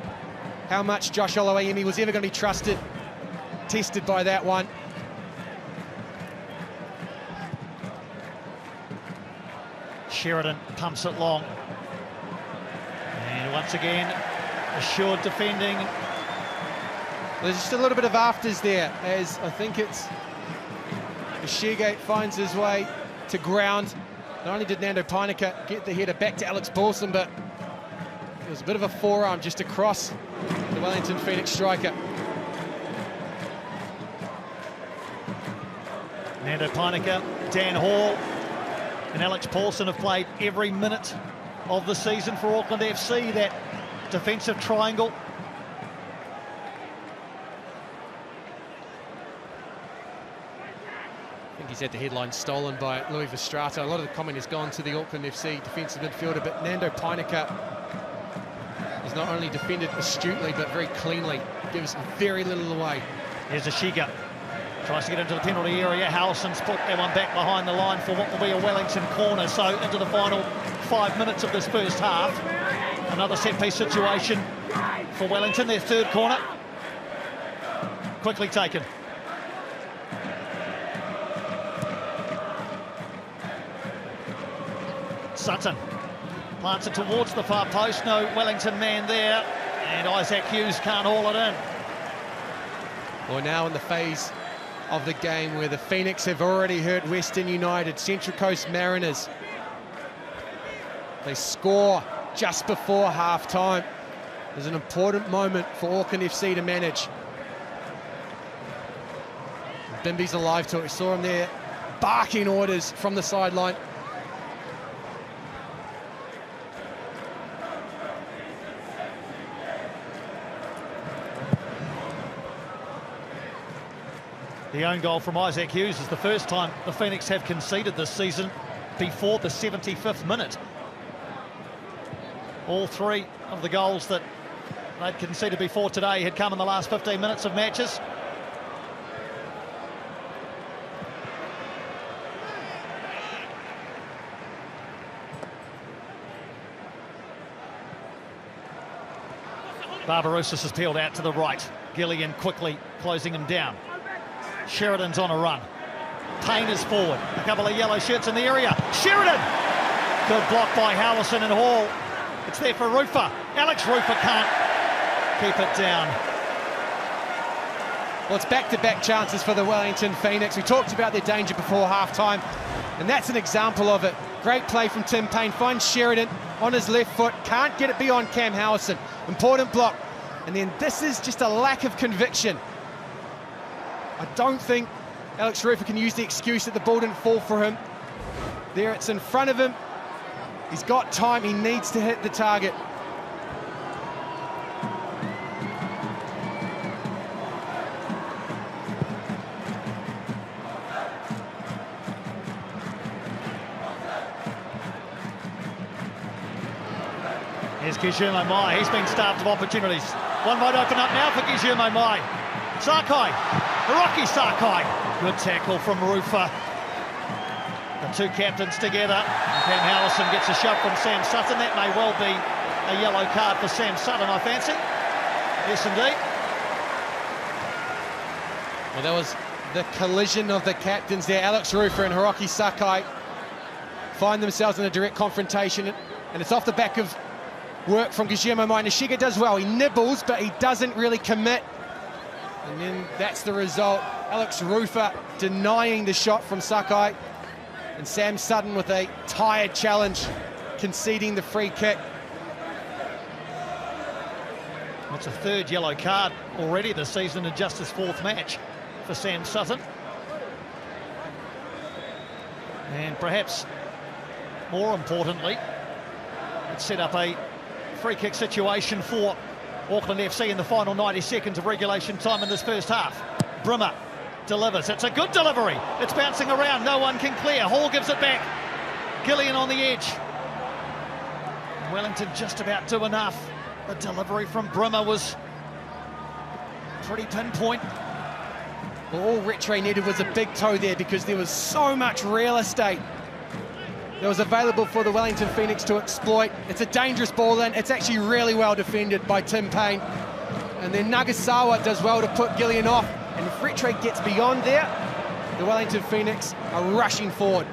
how much Josh Oluwayemi was ever going to be tested by that one. Sheridan pumps it long. And once again, assured defending. There's just a little bit of afters there, as I think it's Ishige finds his way to ground. Not only did Nando Painica get the header back to Alex Paulson, but it was a bit of a forearm just across the Wellington Phoenix striker. Nando Painica, Dan Hall, and Alex Paulson have played every minute of the season for Auckland FC. That defensive triangle. I think he's had the headline stolen by Louis Verstraete. A lot of the comment has gone to the Auckland FC defensive midfielder, but Nando Painica has not only defended astutely, but very cleanly. Gives very little away. Here's Ishiga. Tries to get into the penalty area. Howson's put that one back behind the line for what will be a Wellington corner. So into the final 5 minutes of this first half. Another set-piece situation for Wellington, their third corner. Quickly taken. Sutton Plants it towards the far post, no Wellington man there, and Isaac Hughes can't haul it in. Well, now in the phase of the game where the Phoenix have already hurt Western United, Central Coast Mariners. They score just before half-time. There's an important moment for Auckland FC to manage. Bimby's alive to it. We saw him there barking orders from the sideline. The own goal from Isaac Hughes is the first time the Phoenix have conceded this season before the 75th minute. All three of the goals that they'd conceded before today had come in the last 15 minutes of matches. Barbarouses has peeled out to the right. Gillian quickly closing him down. Sheridan's on a run. Payne is forward. A couple of yellow shirts in the area. Sheridan! Good block by Howison and Hall. It's there for Rufer. Alex Rufer can't keep it down. Well, it's back-to-back chances for the Wellington Phoenix. We talked about their danger before half-time, and that's an example of it. Great play from Tim Payne. Finds Sheridan on his left foot. Can't get it beyond Cam Howison. Important block. And then this is just a lack of conviction. I don't think Alex Rufer can use the excuse that the ball didn't fall for him. There, it's in front of him. He's got time. He needs to hit the target. Here's Guillermo Mai. He's been starved of opportunities. One might open up now for Guillermo Mai. Sakai, Hiroki Sakai. Good tackle from Rufer. The two captains together. Cam Howison gets a shove from Sam Sutton. That may well be a yellow card for Sam Sutton, I fancy. Yes, indeed. Well, that was the collision of the captains there. Alex Rufer and Hiroki Sakai find themselves in a direct confrontation, and it's off the back of work from Guillermo Mai. Nishiga does well. He nibbles, but he doesn't really commit. And then that's the result. Alex Rufer denying the shot from Sakai. And Sam Sutton with a tired challenge, conceding the free kick. It's a third yellow card already this season in just his fourth match for Sam Sutton. And perhaps more importantly, it set up a free kick situation for Auckland FC in the final 90 seconds of regulation time in this first half. Brimmer delivers. It's a good delivery. It's bouncing around. No one can clear. Hall gives it back. Gillian on the edge. Wellington just about do enough. The delivery from Brimmer was pretty pinpoint. Well, all Rattray needed was a big toe there because there was so much real estate that was available for the Wellington Phoenix to exploit. It's a dangerous ball in. It's actually really well defended by Tim Payne. And then Nagasawa does well to put Gillian off. And if Rattray gets beyond there, the Wellington Phoenix are rushing forward.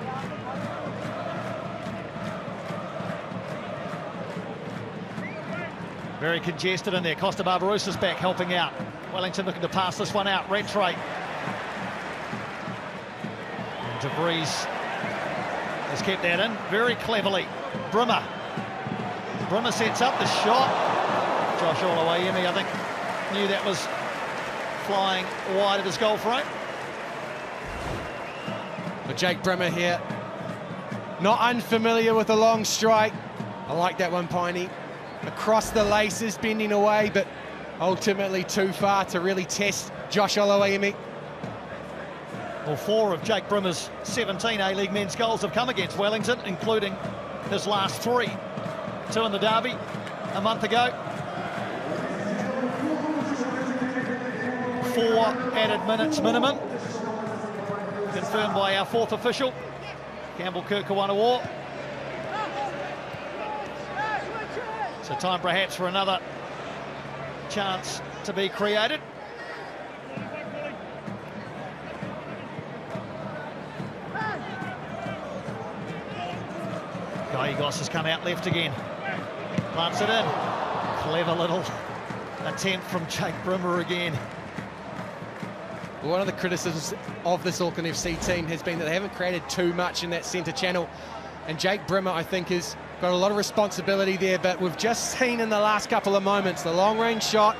Very congested in there. Costa Barbarouses back helping out. Wellington looking to pass this one out. Rattray. And De Vries has kept that in very cleverly. Brimmer. Brimmer sets up the shot. Josh Olawayemi, I think, knew that was flying wide of his goal frame. But Jake Brimmer here, not unfamiliar with a long strike. I like that one, Piney. Across the laces, bending away, but ultimately too far to really test Josh Olawayemi. Well, 4 of Jake Brimmer's 17 A-League men's goals have come against Wellington, including his last 3. 2 in the derby a month ago. 4 added minutes minimum. Confirmed by our 4th official, Campbell Kirkawanawar. So time perhaps for another chance to be created. Gallegos has come out left again. Plants it in. Clever little attempt from Jake Brimmer again. One of the criticisms of this Auckland FC team has been that they haven't created too much in that centre channel. And Jake Brimmer, I think, has got a lot of responsibility there, but we've just seen in the last couple of moments the long-range shot,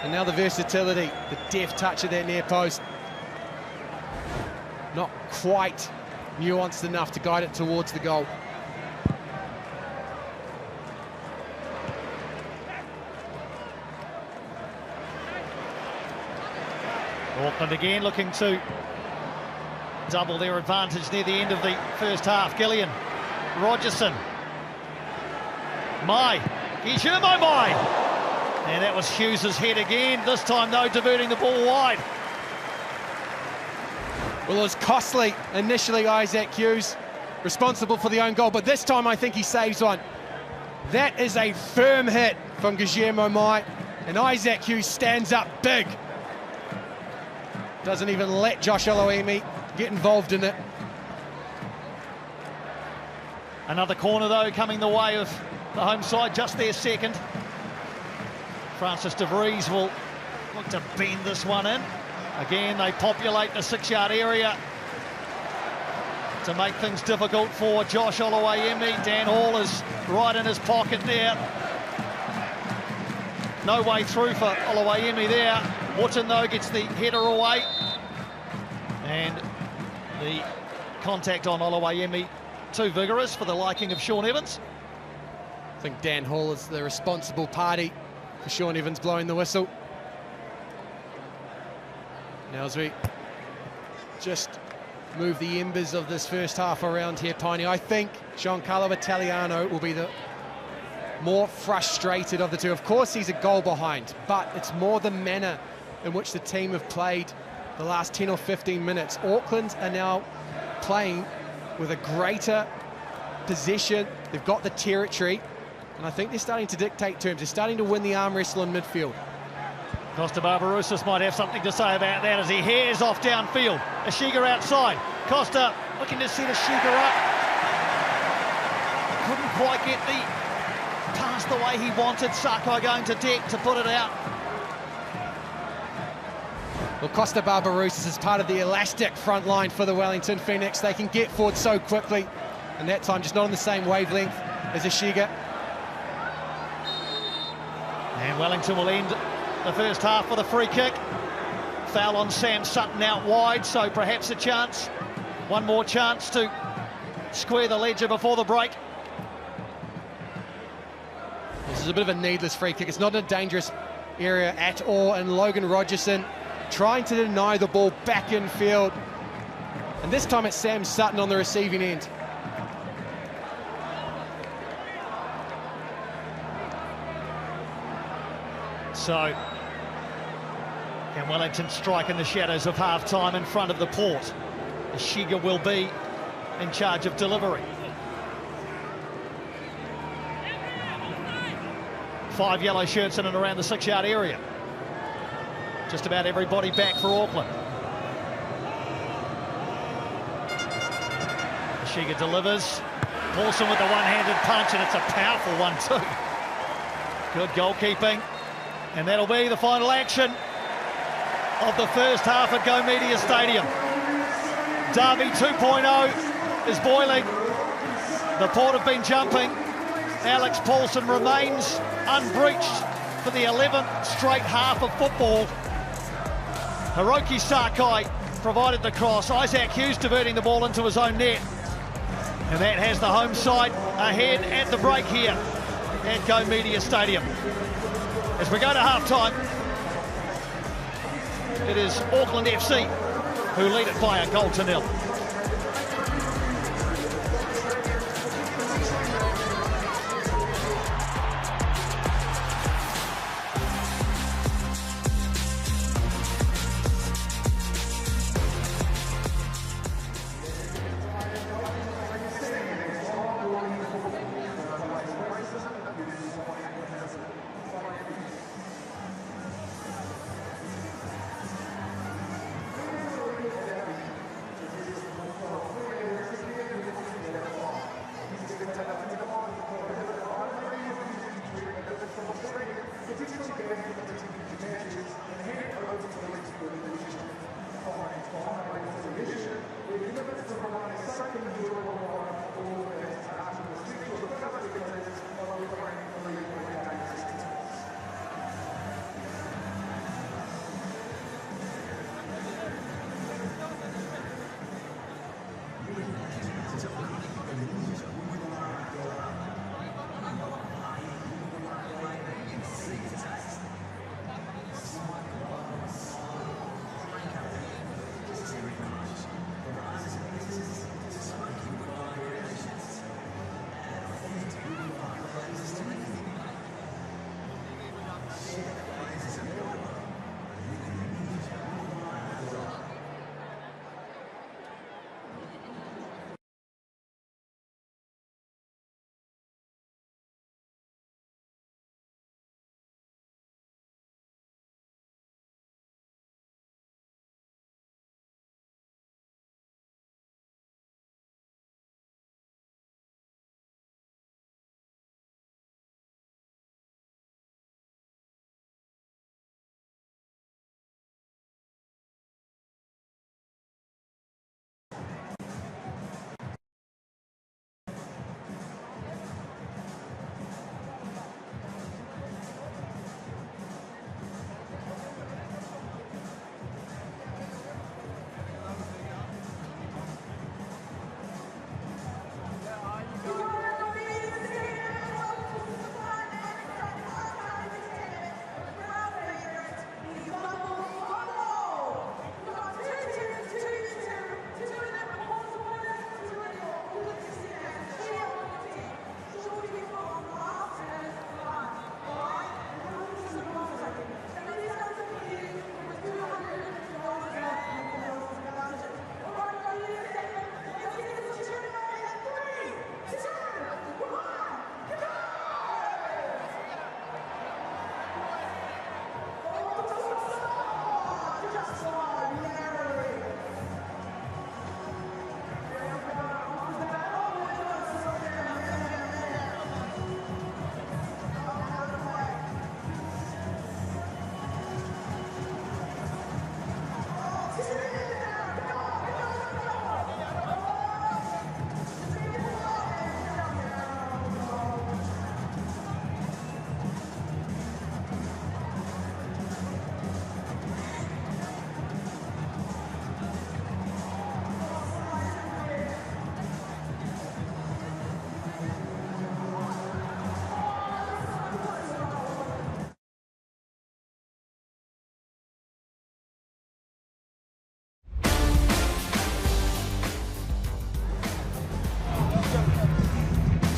and now the versatility, the deft touch of that near post. Not quite nuanced enough to guide it towards the goal. Auckland again looking to double their advantage near the end of the first half. Gillian, Rogerson, Guillermo Mai, and that was Hughes' head again, this time though diverting the ball wide. Well, it was costly initially. Isaac Hughes responsible for the own goal, but this time I think he saves one. That is a firm hit from Guillermo Mai, and Isaac Hughes stands up big. Doesn't even let Josh Oloemi get involved in it. Another corner though coming the way of the home side, just their second. Francis de Vries will look to bend this one in. Again, they populate the 6-yard area to make things difficult for Josh Oloemi. Dan Hall is right in his pocket there. No way through for Oloemi there. Wotton though gets the header away, and the contact on Oloemi too vigorous for the liking of Sean Evans. I think Dan Hall is the responsible party for Sean Evans blowing the whistle. Now as we just move the embers of this first half around here, Piney, I think Giancarlo Italiano will be the more frustrated of the two. Of course he's a goal behind, but it's more the manner in which the team have played the last 10 or 15 minutes. Auckland are now playing with a greater possession. They've got the territory, and I think they're starting to dictate terms. They're starting to win the arm wrestle in midfield. Costa Barbarouses might have something to say about that as he hairs off downfield. Ashiga outside. Costa looking to set Ashiga up. Couldn't quite get the pass the way he wanted. Sakai going to deck to put it out. Well, Costa Barbarouses is part of the elastic front line for the Wellington Phoenix. They can get forward so quickly, and that time just not on the same wavelength as Ashiga. And Wellington will end the first half with a free kick. Foul on Sam Sutton out wide, so perhaps a chance. One more chance to square the ledger before the break. This is a bit of a needless free kick. It's not in a dangerous area at all, and Logan Rogerson trying to deny the ball back in field. And this time it's Sam Sutton on the receiving end. So, can Wellington strike in the shadows of half-time in front of the port? Ashiga will be in charge of delivery. 5 yellow shirts in and around the 6-yard area. Just about everybody back for Auckland. Ashiga delivers. Paulson with the one-handed punch, and it's a powerful one too. Good goalkeeping. And that'll be the final action of the first half at Go Media Stadium. Derby 2.0 is boiling. The Port have been jumping. Alex Paulson remains unbreached for the 11th straight half of football. Hiroki Sakai provided the cross. Isaac Hughes diverting the ball into his own net. And that has the home side ahead at the break here at Go Media Stadium. As we go to half-time, it is Auckland FC who lead it by 1-0.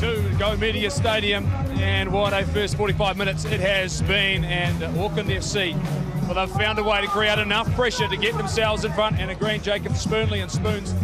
to Go Media Stadium, and what a first 45 minutes it has been. And Auckland FC, well, they've found a way to create enough pressure to get themselves in front. And agreeing, Jacob Spoonley and Spoons,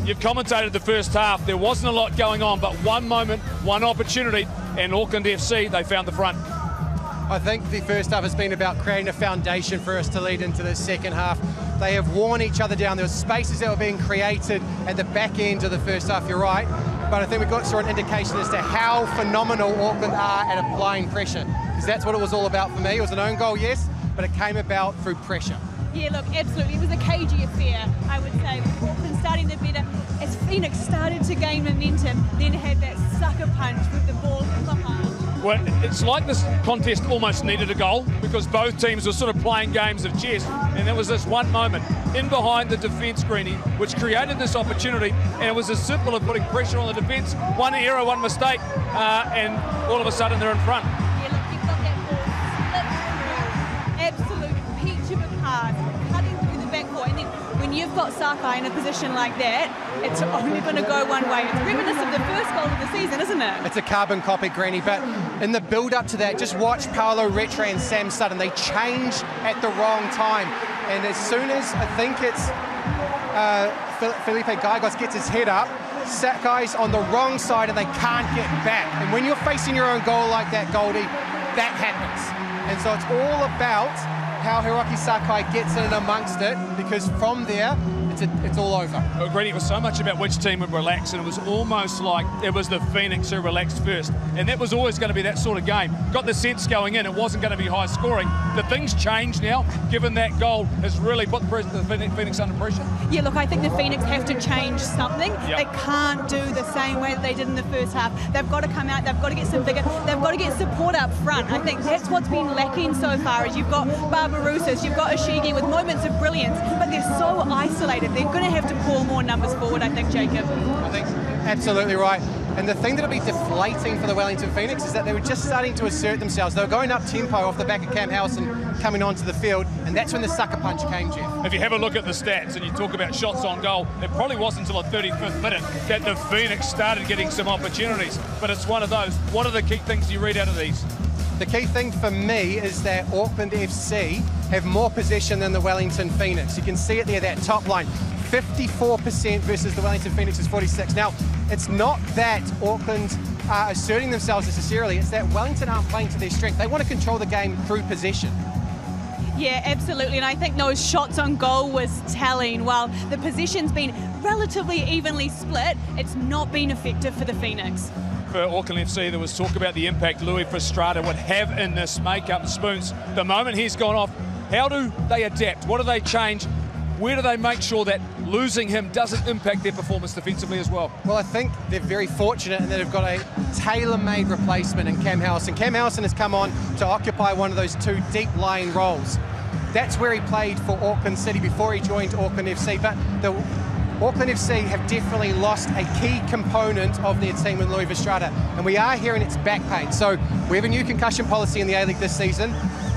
you've commentated the first half. There wasn't a lot going on, but one moment, one opportunity, and Auckland FC, they found the front. I think the first half has been about creating a foundation for us to lead into the second half. They have worn each other down. There were spaces that were being created at the back end of the first half, you're right. But I think we saw an indication as to how phenomenal Auckland are at applying pressure. Because that's what it was all about for me. It was an own goal, yes, but it came about through pressure. Yeah, look, absolutely. It was a cagey affair, I would say. With Auckland starting to better, as Phoenix started to gain momentum, then had that sucker punch with the ball in the half. Well, it's like this contest almost needed a goal, because both teams were sort of playing games of chess, and there was this one moment in behind the defence, Greenie, which created this opportunity, and it was as simple as putting pressure on the defence. One error, one mistake, and all of a sudden they're in front. Yeah, look, you've got that ball slip through, absolute peach of a pass, cutting through the back four, and then when you've got Sakai in a position like that, it's only going to go one way. It's reminiscent of the first goal of the season, isn't it? It's a carbon copy, Greenie, but in the build-up to that, just watch Paolo Retre and Sam Sutton. They change at the wrong time. And as soon as I think it's Felipe Gallegos gets his head up, Sakai's on the wrong side and they can't get back. And when you're facing your own goal like that, Goldie, that happens. And so it's all about how Hiroki Sakai gets in amongst it, because from there, it's it's all over. Greedy, it was so much about which team would relax, and it was almost like it was the Phoenix who relaxed first, and that was always going to be that sort of game. Got the sense going in, it wasn't going to be high scoring. The things change now, given that goal has really put the Phoenix under pressure. Yeah, look, I think the Phoenix have to change something. Yep. They can't do the same way that they did in the first half. They've got to come out, they've got to get some bigger, they've got to get support up front. I think that's what's been lacking so far, is you've got Barbarouses, you've got Oshigi with moments of brilliance, but they're so isolated. They're going to have to pour more numbers forward, I think, Jacob. I think absolutely right. And the thing that'll be deflating for the Wellington Phoenix is that they were just starting to assert themselves. They were going up tempo off the back of Cam Howson coming onto the field, and that's when the sucker punch came, Jeff. If you have a look at the stats and you talk about shots on goal, it probably wasn't until the 35th minute that the Phoenix started getting some opportunities. But it's one of those. What are the key things you read out of these? The key thing for me is that Auckland FC have more possession than the Wellington Phoenix. You can see it there, that top line. 54% versus the Wellington Phoenix's 46%. Now, it's not that Auckland are asserting themselves necessarily, it's that Wellington aren't playing to their strength. They want to control the game through possession. Yeah, absolutely, and I think those shots on goal was telling. While the position's been relatively evenly split, it's not been effective for the Phoenix. For Auckland FC, there was talk about the impact Louis Frustrada would have in this make-up. Spoons, the moment he's gone off, how do they adapt? What do they change? Where do they make sure that losing him doesn't impact their performance defensively as well? Well, I think they're very fortunate in that they've got a tailor-made replacement in Cam Howson. Cam Howson has come on to occupy one of those two deep-lying roles. That's where he played for Auckland City before he joined Auckland FC. But the Auckland FC have definitely lost a key component of their team with Louis Frustrada, and we are hearing it's back pain. So we have a new concussion policy in the A-League this season.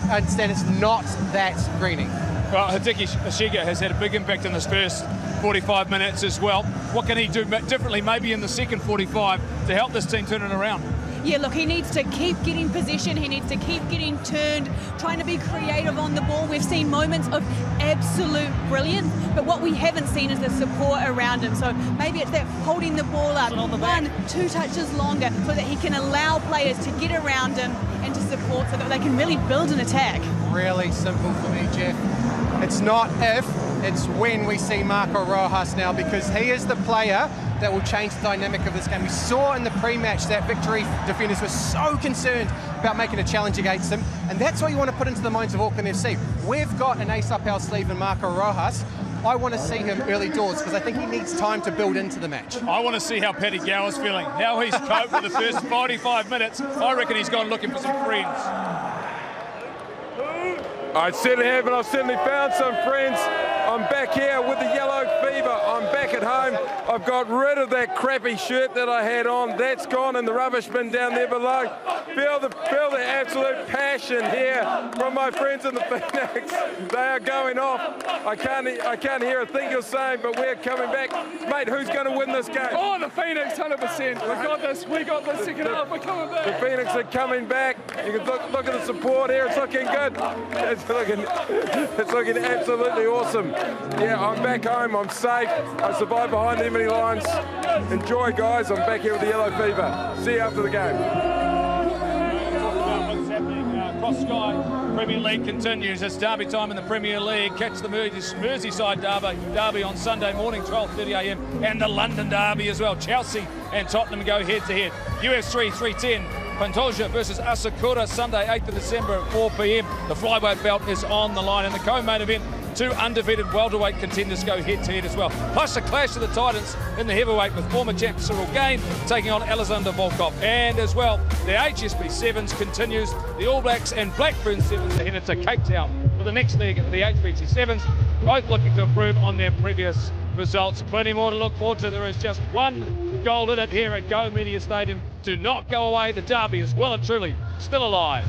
I understand it's not that Greeny. Well, Hideki Oshiga has had a big impact in this first 45 minutes as well. What can he do differently maybe in the second 45 to help this team turn it around? Yeah, look, he needs to keep getting position, he needs to keep getting turned, trying to be creative on the ball. We've seen moments of absolute brilliance, but what we haven't seen is the support around him. So maybe it's that holding the ball up 1-2 touches longer so that he can allow players to get around him and to support so that they can really build an attack. Really simple for me, Jeff. It's not if, it's when we see Marco Rojas now, because he is the player that will change the dynamic of this game. We saw in the pre-match that Victory defenders were so concerned about making a challenge against him, and that's what you want to put into the minds of Auckland FC. We've got an ace up our sleeve in Marco Rojas. I want to see him early doors because I think he needs time to build into the match. I want to see how Paddy Gower's feeling, how he's coped with the first 45 minutes. I reckon he's gone looking for some friends. I certainly have, and I've certainly found some friends. I'm back here with the yellow fever. I'm back at home. I've got rid of that crappy shirt that I had on. That's gone in the rubbish bin down there below. Feel the absolute passion here from my friends in the Phoenix. They are going off. I can't hear a thing you're saying, but we're coming back. Mate, who's going to win this game? Oh, the Phoenix, 100%. We got this second half. We're coming back. The Phoenix are coming back. You can look at the support here. It's looking good. It's looking absolutely awesome. Yeah, I'm back home. I'm safe. I survived behind the enemy lines. Enjoy, guys. I'm back here with the yellow fever. See you after the game. What's happening across Sky? Premier League continues. It's derby time in the Premier League. Catch the Merseyside derby on Sunday morning, 12:30 a.m. and the London derby as well. Chelsea and Tottenham go head-to-head. UFC 310. Pantoja versus Asakura, Sunday 8th of December at 4 p.m. The flyweight belt is on the line. In the co-main event, two undefeated welterweight contenders go head-to-head as well. Plus a clash of the titans in the heavyweight with former champ Cyril Gain taking on Alexander Volkov. And as well, the HSB Sevens continues. The All Blacks and Blackburn Sevens are headed to Cape Town for the next leg of the HSBC Sevens, both looking to improve on their previous results. Plenty more to look forward to. There is just one goal in it here at Go Media Stadium. Do not go away. The derby is well and truly still alive.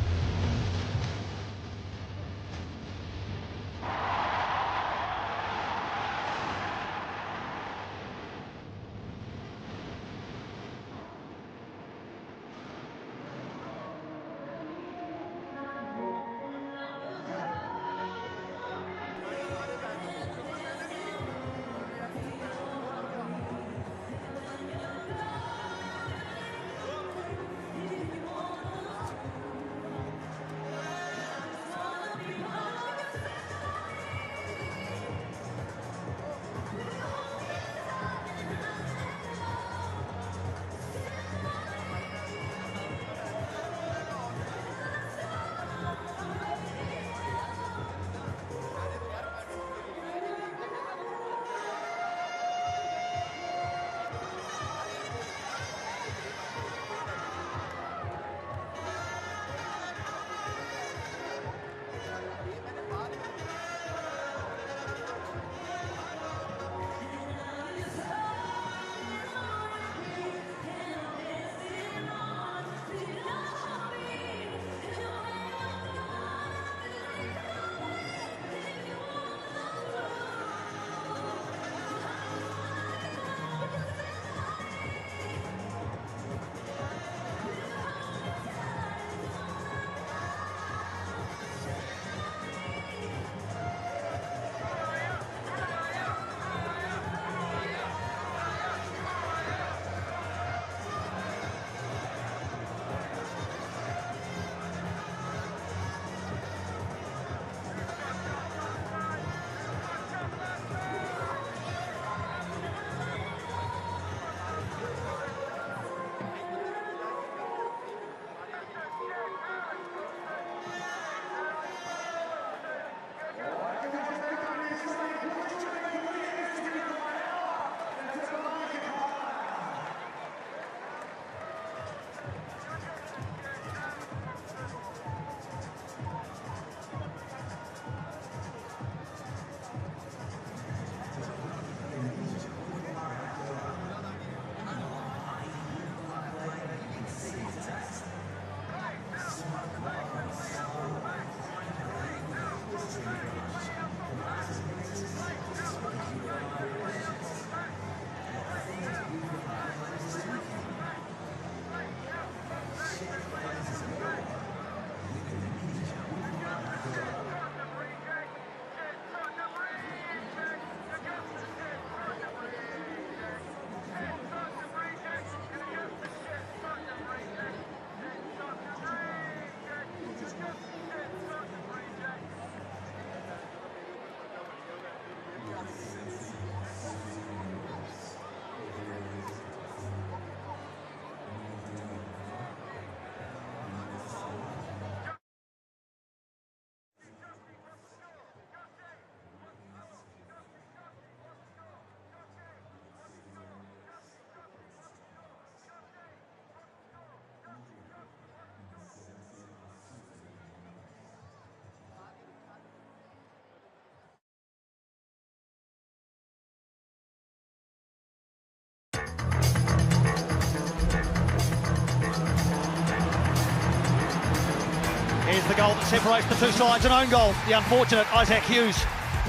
separates the two sides. An own goal. The unfortunate Isaac Hughes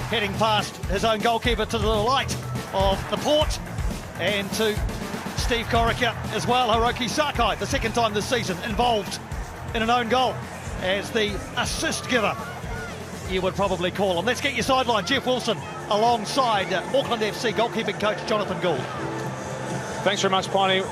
heading past his own goalkeeper to the light of the port, and to Steve Corica as well. Hiroki Sakai, the second time this season involved in an own goal as the assist giver, you would probably call him. Let's get your sideline. Jeff Wilson alongside Auckland FC goalkeeping coach Jonathan Gould. Thanks very much, Piney.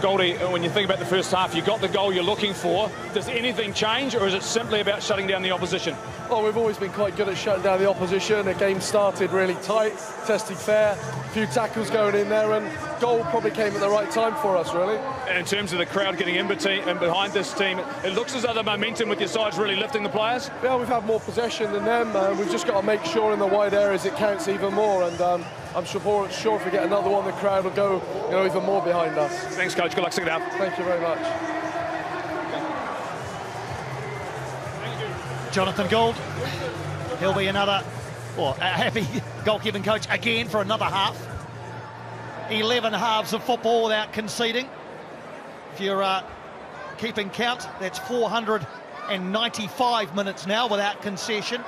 Goldie, when you think about the first half, you got the goal you're looking for. Does anything change, or is it simply about shutting down the opposition? Well, we've always been quite good at shutting down the opposition. The game started really tight, testing fair, a few tackles going in there, and goal probably came at the right time for us, really. And in terms of the crowd getting in behind this team, it looks as though the momentum with your side's really lifting the players. Yeah, we've had more possession than them. We've just got to make sure in the wide areas it counts even more, and I'm sure if we get another one, the crowd will go, even more behind us. Thanks, Coach. Good luck second half. Thank you very much. Jonathan Gould, he'll be a happy goalkeeping coach again for another half. 11 halves of football without conceding. If you're keeping count, that's 495 minutes now without concession.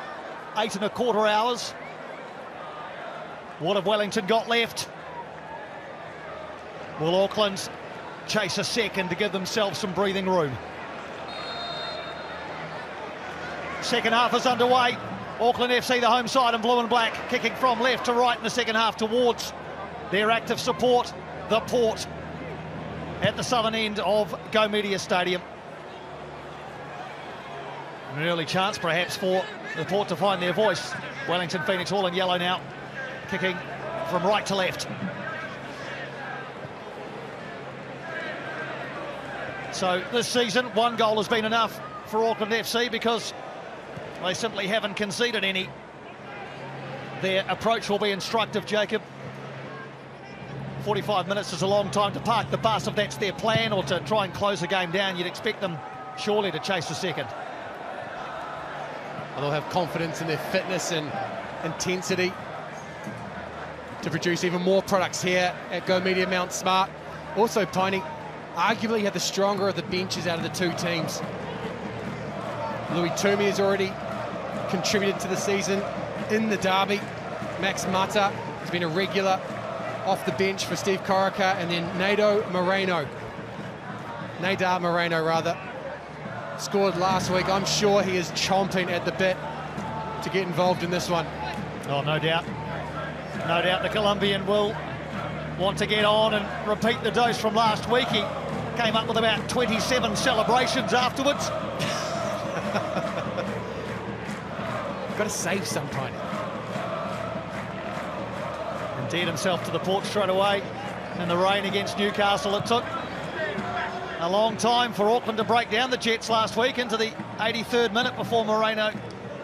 8.25 hours. What have Wellington got left? Will Auckland chase a second to give themselves some breathing room? Second half is underway. Auckland FC, the home side in blue and black, kicking from left to right in the second half towards their active support, the Port, at the southern end of Go Media Stadium. An early chance perhaps for the Port to find their voice. Wellington Phoenix all in yellow now, kicking from right to left. So this season, one goal has been enough for Auckland FC because they simply haven't conceded any. Their approach will be instructive, Jacob. 45 minutes is a long time to park the bus if that's their plan, or to try and close the game down. You'd expect them surely to chase the second. They'll have confidence in their fitness and intensity to produce even more products here at Go Media Mount Smart. Also, Piney arguably had the stronger of the benches out of the two teams. Louis Toomey has already contributed to the season in the derby. Max Mata has been a regular off the bench for Steve Corica, and then Nadar Moreno, scored last week. I'm sure he is chomping at the bit to get involved in this one. Oh, no doubt. No doubt the Colombian will want to get on and repeat the dose from last week. He came up with about 27 celebrations afterwards. Got to save some, Piney. Endeared himself to the Port straight away in the rain against Newcastle. It took a long time for Auckland to break down the Jets last week into the 83rd minute before Moreno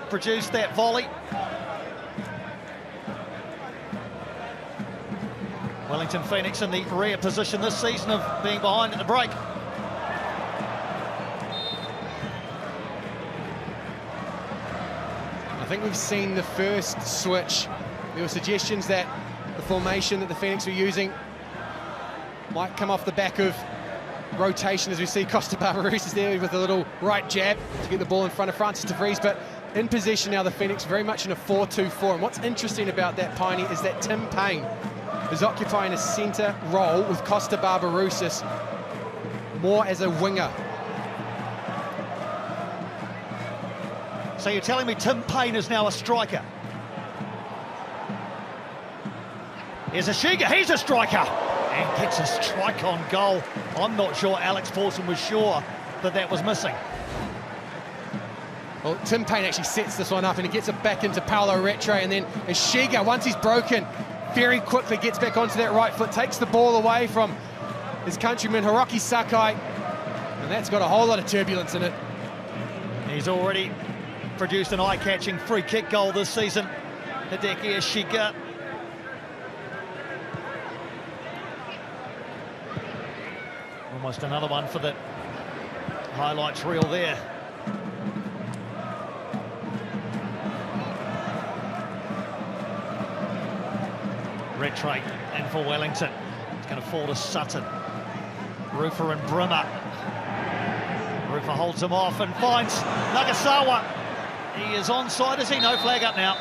produced that volley. Wellington Phoenix in the rare position this season of being behind at the break. I think we've seen the first switch. There were suggestions that the formation that the Phoenix were using might come off the back of rotation, as we see Costa Barbarouses there with a little right jab to get the ball in front of Francis de Vries. But in possession now, the Phoenix very much in a 4-2-4. And what's interesting about that, Piney, is that Tim Payne is occupying a centre role with Costa Barbarouses more as a winger. So you're telling me Tim Payne is now a striker? Here's a Shiga, he's a striker! And gets a strike on goal. I'm not sure Alex Paulson was sure that that was missing. Well, Tim Payne actually sets this one up and he gets it back into Paulo Retre, and then Shiga, once he's broken, very quickly gets back onto that right foot, takes the ball away from his countryman Hiroki Sakai, and that's got a whole lot of turbulence in it. He's already produced an eye-catching free kick goal this season. Hideki Shiga. Almost another one for the highlights reel there. Retre in for Wellington. It's going to fall to Sutton. Rufer and Brimmer. Rufer holds him off and finds Nagasawa. He is onside, is he? No flag up now.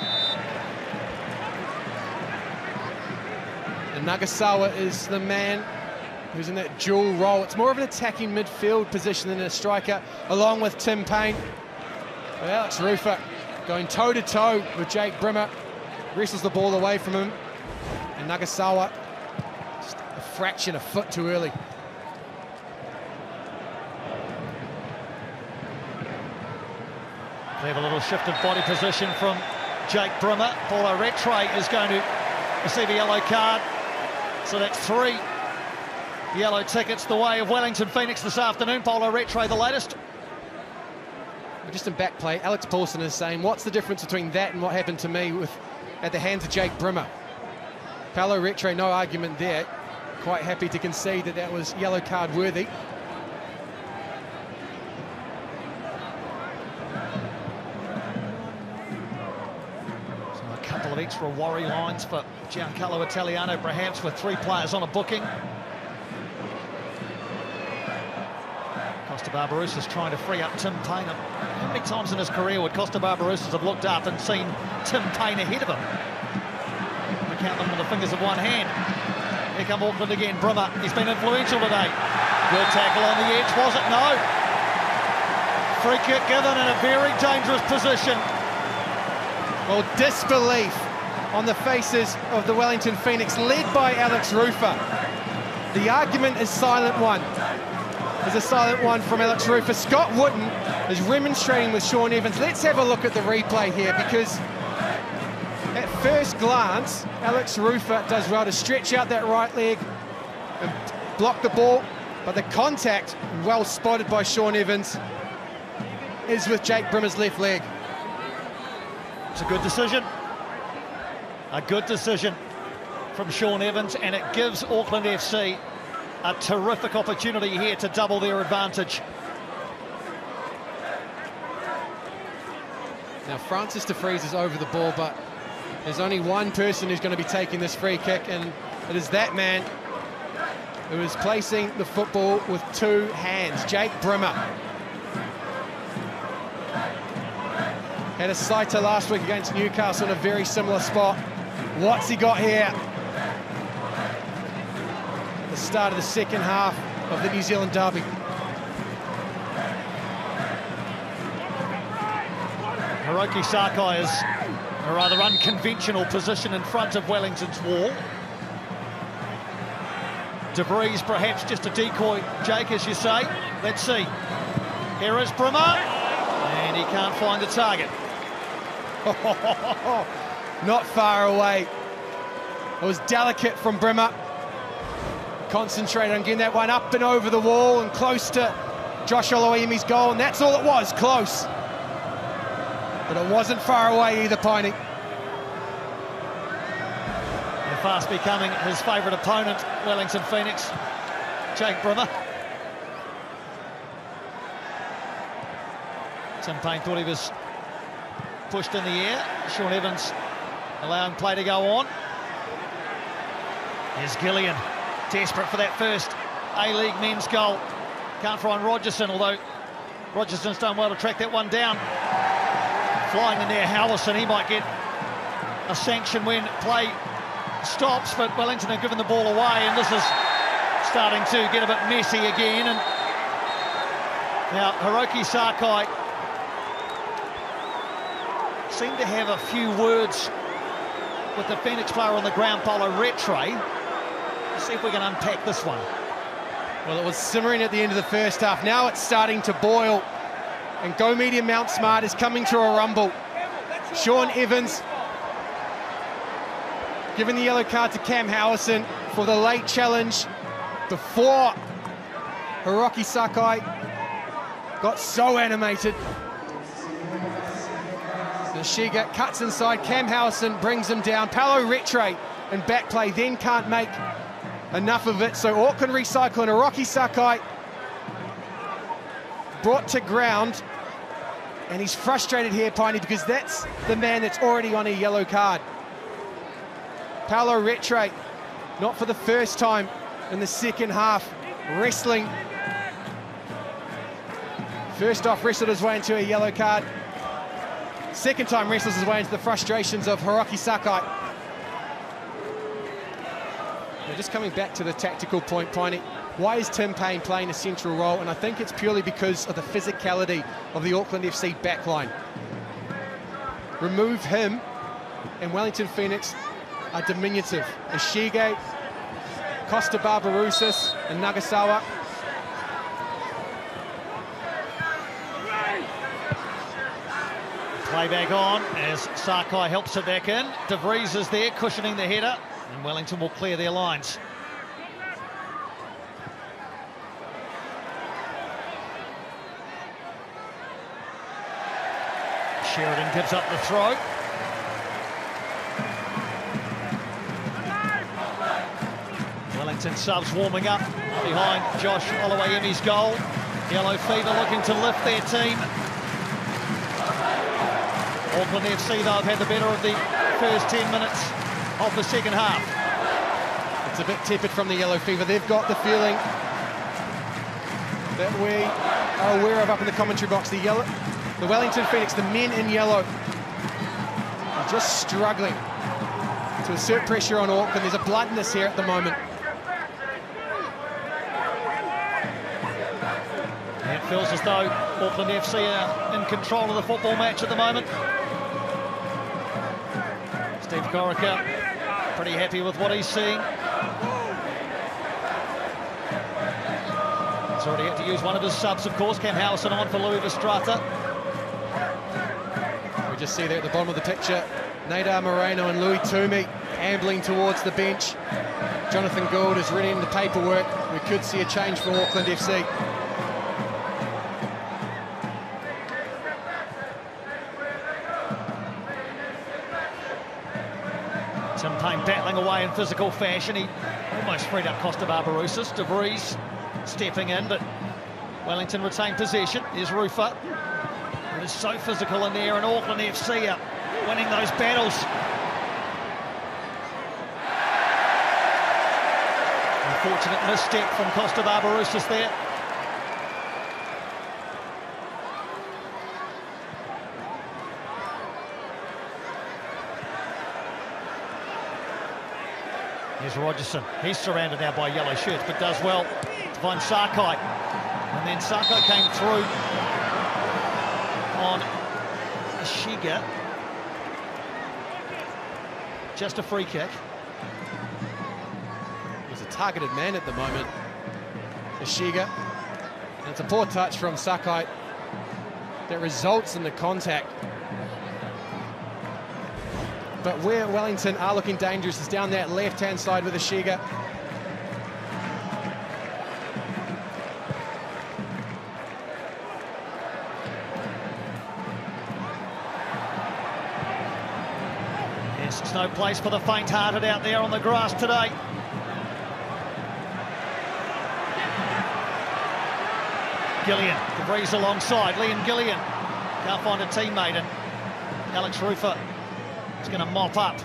And Nagasawa is the man who's in that dual role. It's more of an attacking midfield position than a striker, along with Tim Payne. But Alex Rufer going toe-to-toe with Jake Brimmer, wrestles the ball away from him, and Nagasawa just a fraction, a foot too early. They have a little shifted body position from Jake Brimmer. Paulo Rattray is going to receive a yellow card. So that's 3 yellow tickets the way of Wellington Phoenix this afternoon. Paulo Rattray the latest. Just in back play, Alex Paulson is saying, what's the difference between that and what happened to me at the hands of Jake Brimmer? Paulo Rattray, no argument there. Quite happy to concede that that was yellow card worthy. So a couple of extra worry lines for Giancarlo Italiano, perhaps with 3 players on a booking. Costa Barbarouses trying to free up Tim Payne. How many times in his career would Costa Barbarouses have looked up and seen Tim Payne ahead of him? We count them with the fingers of one hand. Here come Auckland again. Brimmer, he's been influential today. Good tackle on the edge, was it? No. Free kick given in a very dangerous position. Well, disbelief on the faces of the Wellington Phoenix, led by Alex Rufer. The argument is silent one. There's a silent one from Alex Rufer. Scott Wootton is remonstrating with Sean Evans. Let's have a look at the replay here, because at first glance, Alex Rufer does well to stretch out that right leg and block the ball, but the contact, well spotted by Sean Evans, is with Jake Brimmer's left leg. It's a good decision. A good decision from Sean Evans, and it gives Auckland FC a terrific opportunity here to double their advantage. Now Francis de Vries is over the ball, but there's only one person who's going to be taking this free kick, and it is that man who is placing the football with 2 hands, Jake Brimmer. Had a sighter last week against Newcastle in a very similar spot. What's he got here? The start of the second half of the New Zealand derby. Hiroki Sakai is a rather unconventional position in front of Wellington's wall. De Vries perhaps just a decoy, Jake, as you say. Let's see. Here is Brimmer, and he can't find the target. Not far away. It was delicate from Brimmer. Concentrated on getting that one up and over the wall and close to Josh Oloimi's goal, and that's all it was, close. But it wasn't far away either, Piney. And fast becoming his favourite opponent, Wellington Phoenix, Jake Brimmer. Tim Payne thought he was pushed in the air. Sean Evans allowing play to go on. Here's Gillian, desperate for that first A-League men's goal. Can't find Rogerson, although Rogerson's done well to track that one down. Flying in there, Howison, he might get a sanction when play stops, but Wellington have given the ball away, and this is starting to get a bit messy again. And now Hiroki Sakai seemed to have a few words with the Phoenix player on the ground, Paulo Rattray. Let's see if we can unpack this one. Well, it was simmering at the end of the first half. Now it's starting to boil, and Go Media Mount Smart is coming to a rumble. Sean Evans giving the yellow card to Cam Howison for the late challenge before Hiroki Sakai got so animated. The Shiga cuts inside, Cam Howison brings him down. Paulo Rattray in back play then can't make enough of it, so Auckland recycle, and Hiroki Sakai brought to ground, and he's frustrated here, Piney, because that's the man that's already on a yellow card. Paulo Rattray, not for the first time in the second half, wrestling. First off, wrestled his way into a yellow card. second time wrestles his way into the frustrations of Hiroki Sakai. We're just coming back to the tactical point, Piney. Why is Tim Payne playing a central role? And I think it's purely because of the physicality of the Auckland FC backline. Remove him, and Wellington Phoenix are diminutive. Ishige, Costa Barbarouses, and Nagasawa. Play back on as Sakai helps it back in. De Vries is there, cushioning the header, and Wellington will clear their lines. Sheridan gives up the throw. Wellington subs warming up behind Josh Oluwayemi's goal. Yellow Fever looking to lift their team. Auckland FC, though, have had the better of the first 10 minutes of the second half. It's a bit tepid from the Yellow Fever. They've got the feeling that we are aware of up in the commentary box. The Wellington Phoenix, the men in yellow, are just struggling to assert pressure on Auckland. There's a bluntness here at the moment. It feels as though Auckland FC are in control of the football match at the moment. Steve Corica pretty happy with what he's seeing. He's already had to use one of his subs, of course. Cam Howison on for Louis Vestrata. We just see there at the bottom of the picture, Nadar Moreno and Louis Toomey ambling towards the bench. Jonathan Gould is readying the paperwork. We could see a change for Auckland FC. Tim Payne battling away in physical fashion. He almost freed up Costa Barbarouses. De Vries stepping in, but Wellington retain possession. Here's Rufa. It is so physical in there, and Auckland FC are winning those battles. Unfortunate misstep from Costa Barbarouses there. Here's Rogerson. He's surrounded now by yellow shirts, but does well to find Sakai. And then Sakai came through on Ishige. Just a free kick. He's a targeted man at the moment, Ishige. And it's a poor touch from Sakai that results in the contact. But where Wellington are looking dangerous is down that left-hand side with Ishige. Yes, it's no place for the faint-hearted out there on the grass today. Gillian, De Vries alongside, Liam Gillian. Can't find a teammate, and Alex Rufa is going to mop up.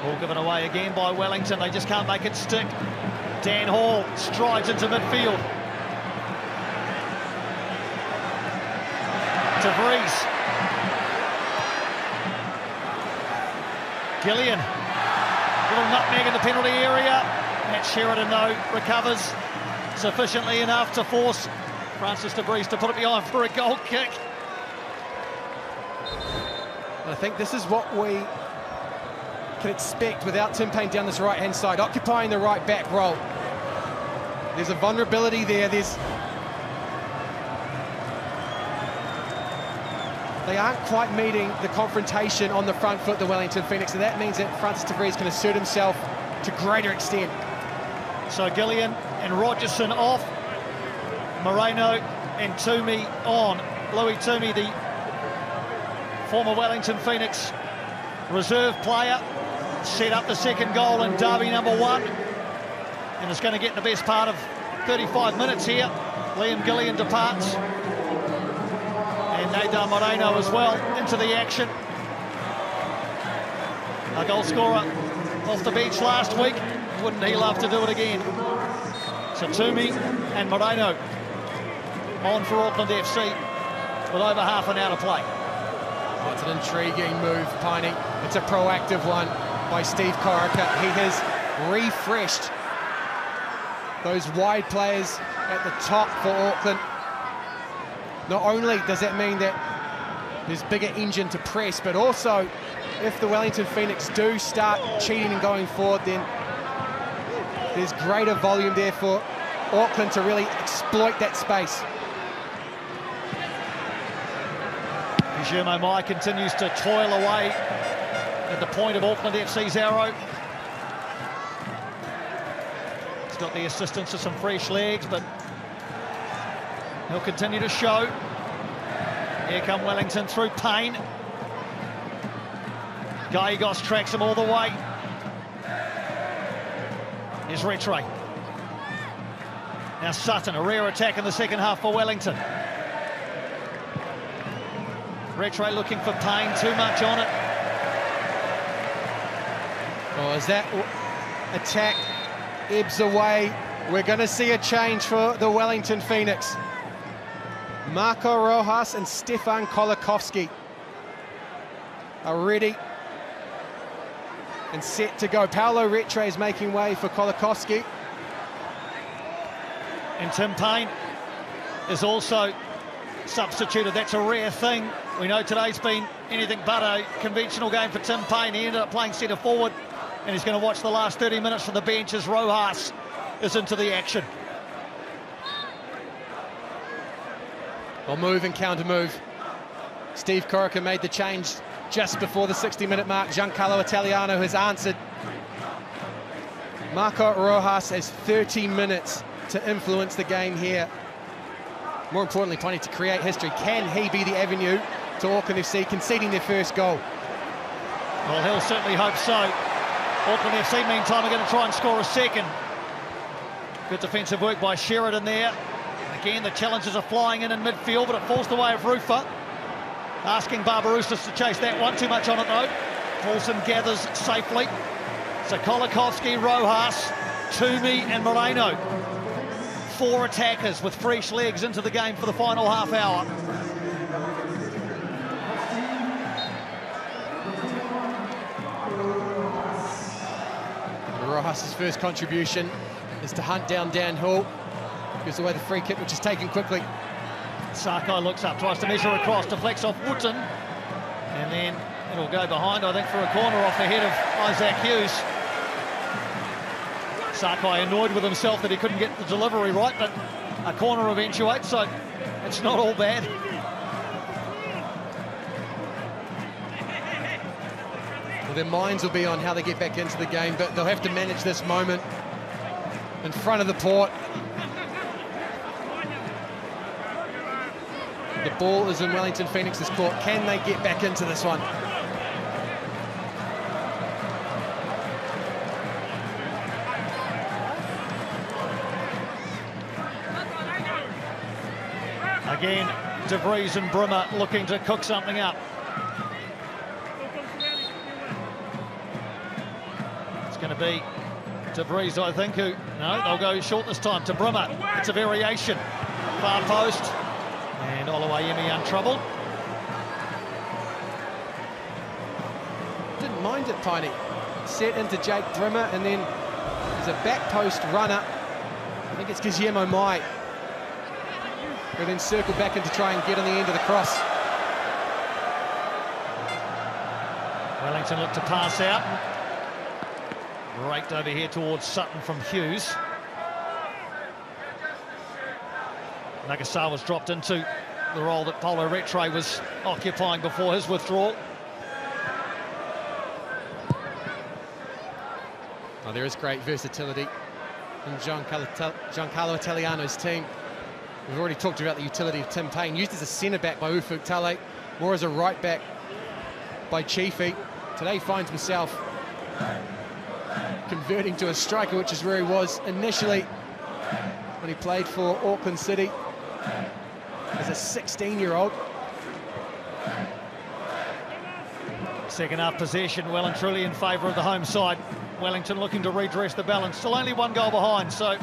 Ball given away again by Wellington. They just can't make it stick. Dan Hall strides into midfield. De Vries. Gillian. Little nutmeg in the penalty area. Matt Sheridan, though, recovers sufficiently enough to force Francis De Vries to put it behind for a goal kick. And I think this is what we can expect without Tim Payne down this right-hand side, occupying the right back role. There's a vulnerability there. They aren't quite meeting the confrontation on the front foot, the Wellington Phoenix, and that means that Francis De Vries can assert himself to greater extent. So Gillian and Rogerson off. Moreno and Toomey on. Louis Toomey, the former Wellington Phoenix reserve player, set up the second goal in derby number 1, and is going to get the best part of 35 minutes here. Liam Gillian departs, and Nadar Moreno as well into the action. A goal scorer off the bench last week. Wouldn't he love to do it again? So Toomey and Moreno on for Auckland FC with over half an hour to play. Oh, it's an intriguing move, Piney. It's a proactive one by Steve Corica. He has refreshed those wide players at the top for Auckland. Not only does that mean that there's bigger engine to press, but also if the Wellington Phoenix do start cheating and going forward, then there's greater volume there for Auckland to really exploit that space. Guillermo Mai continues to toil away at the point of Auckland FC's arrow. He's got the assistance of some fresh legs, but he'll continue to show. Here come Wellington through Payne. Gallegos tracks him all the way. Here's Rattray. Now Sutton, a rare attack in the second half for Wellington. Rattray looking for Payne, too much on it. Oh, as that attack ebbs away, we're going to see a change for the Wellington Phoenix. Marco Rojas and Stefan Kolakowski are ready and set to go. Paolo Rattray is making way for Kolakowski. And Tim Payne is also substituted. That's a rare thing. We know today's been anything but a conventional game for Tim Payne. He ended up playing centre forward, and he's going to watch the last 30 minutes from the bench as Rojas is into the action. Well, move and counter move. Steve Corica made the change just before the 60-minute mark. Giancarlo Italiano has answered. Marco Rojas has 30 minutes to influence the game here. More importantly, planning to create history. Can he be the avenue to Auckland FC conceding their first goal? Well, he'll certainly hope so. Auckland FC, meantime, are going to try and score a second. Good defensive work by Sheridan there. Again, the challenges are flying in midfield, but it falls the way of Rufa. Asking Barbarousas to chase that one. Too much on it, though. Paulson gathers safely. So Kolakowski, Rojas, Toomey and Moreno. 4 attackers with fresh legs into the game for the final half hour. Rojas' first contribution is to hunt down Dan Hull. Gives away the free kick, which is taken quickly. Sakai looks up, tries to measure across, deflects off Wooten, and then it'll go behind, I think, for a corner off the head of Isaac Hughes. Sakai annoyed with himself that he couldn't get the delivery right, but a corner eventuates, so it's not all bad. Well, their minds will be on how they get back into the game, but they'll have to manage this moment in front of the port. The ball is in Wellington Phoenix's court. Can they get back into this one? Again, De Vries and Brimmer looking to cook something up. It's going to be De Vries, I think, who... No, they'll go short this time to Brimmer. It's a variation. Far post. And Oluwayemi untroubled. Didn't mind it, Piney. Set into Jake Brimmer, and then there's a back post runner. I think it's Guillermo Mai. Who then circle back in to try and get on the end of the cross. Wellington look to pass out. Raked over here towards Sutton from Hughes. Nagasawa's dropped into the role that Paolo Rattray was occupying before his withdrawal. Oh, there is great versatility in Giancarlo Italiano's team. We've already talked about the utility of Tim Payne, used as a centre-back by Ufuk Talay, more as a right-back by Chiefy. Today finds himself converting to a striker, which is where he was initially when he played for Auckland City as a 16-year-old. Second half possession, well and truly in favour of the home side. Wellington looking to redress the balance. Still only 1 goal behind, so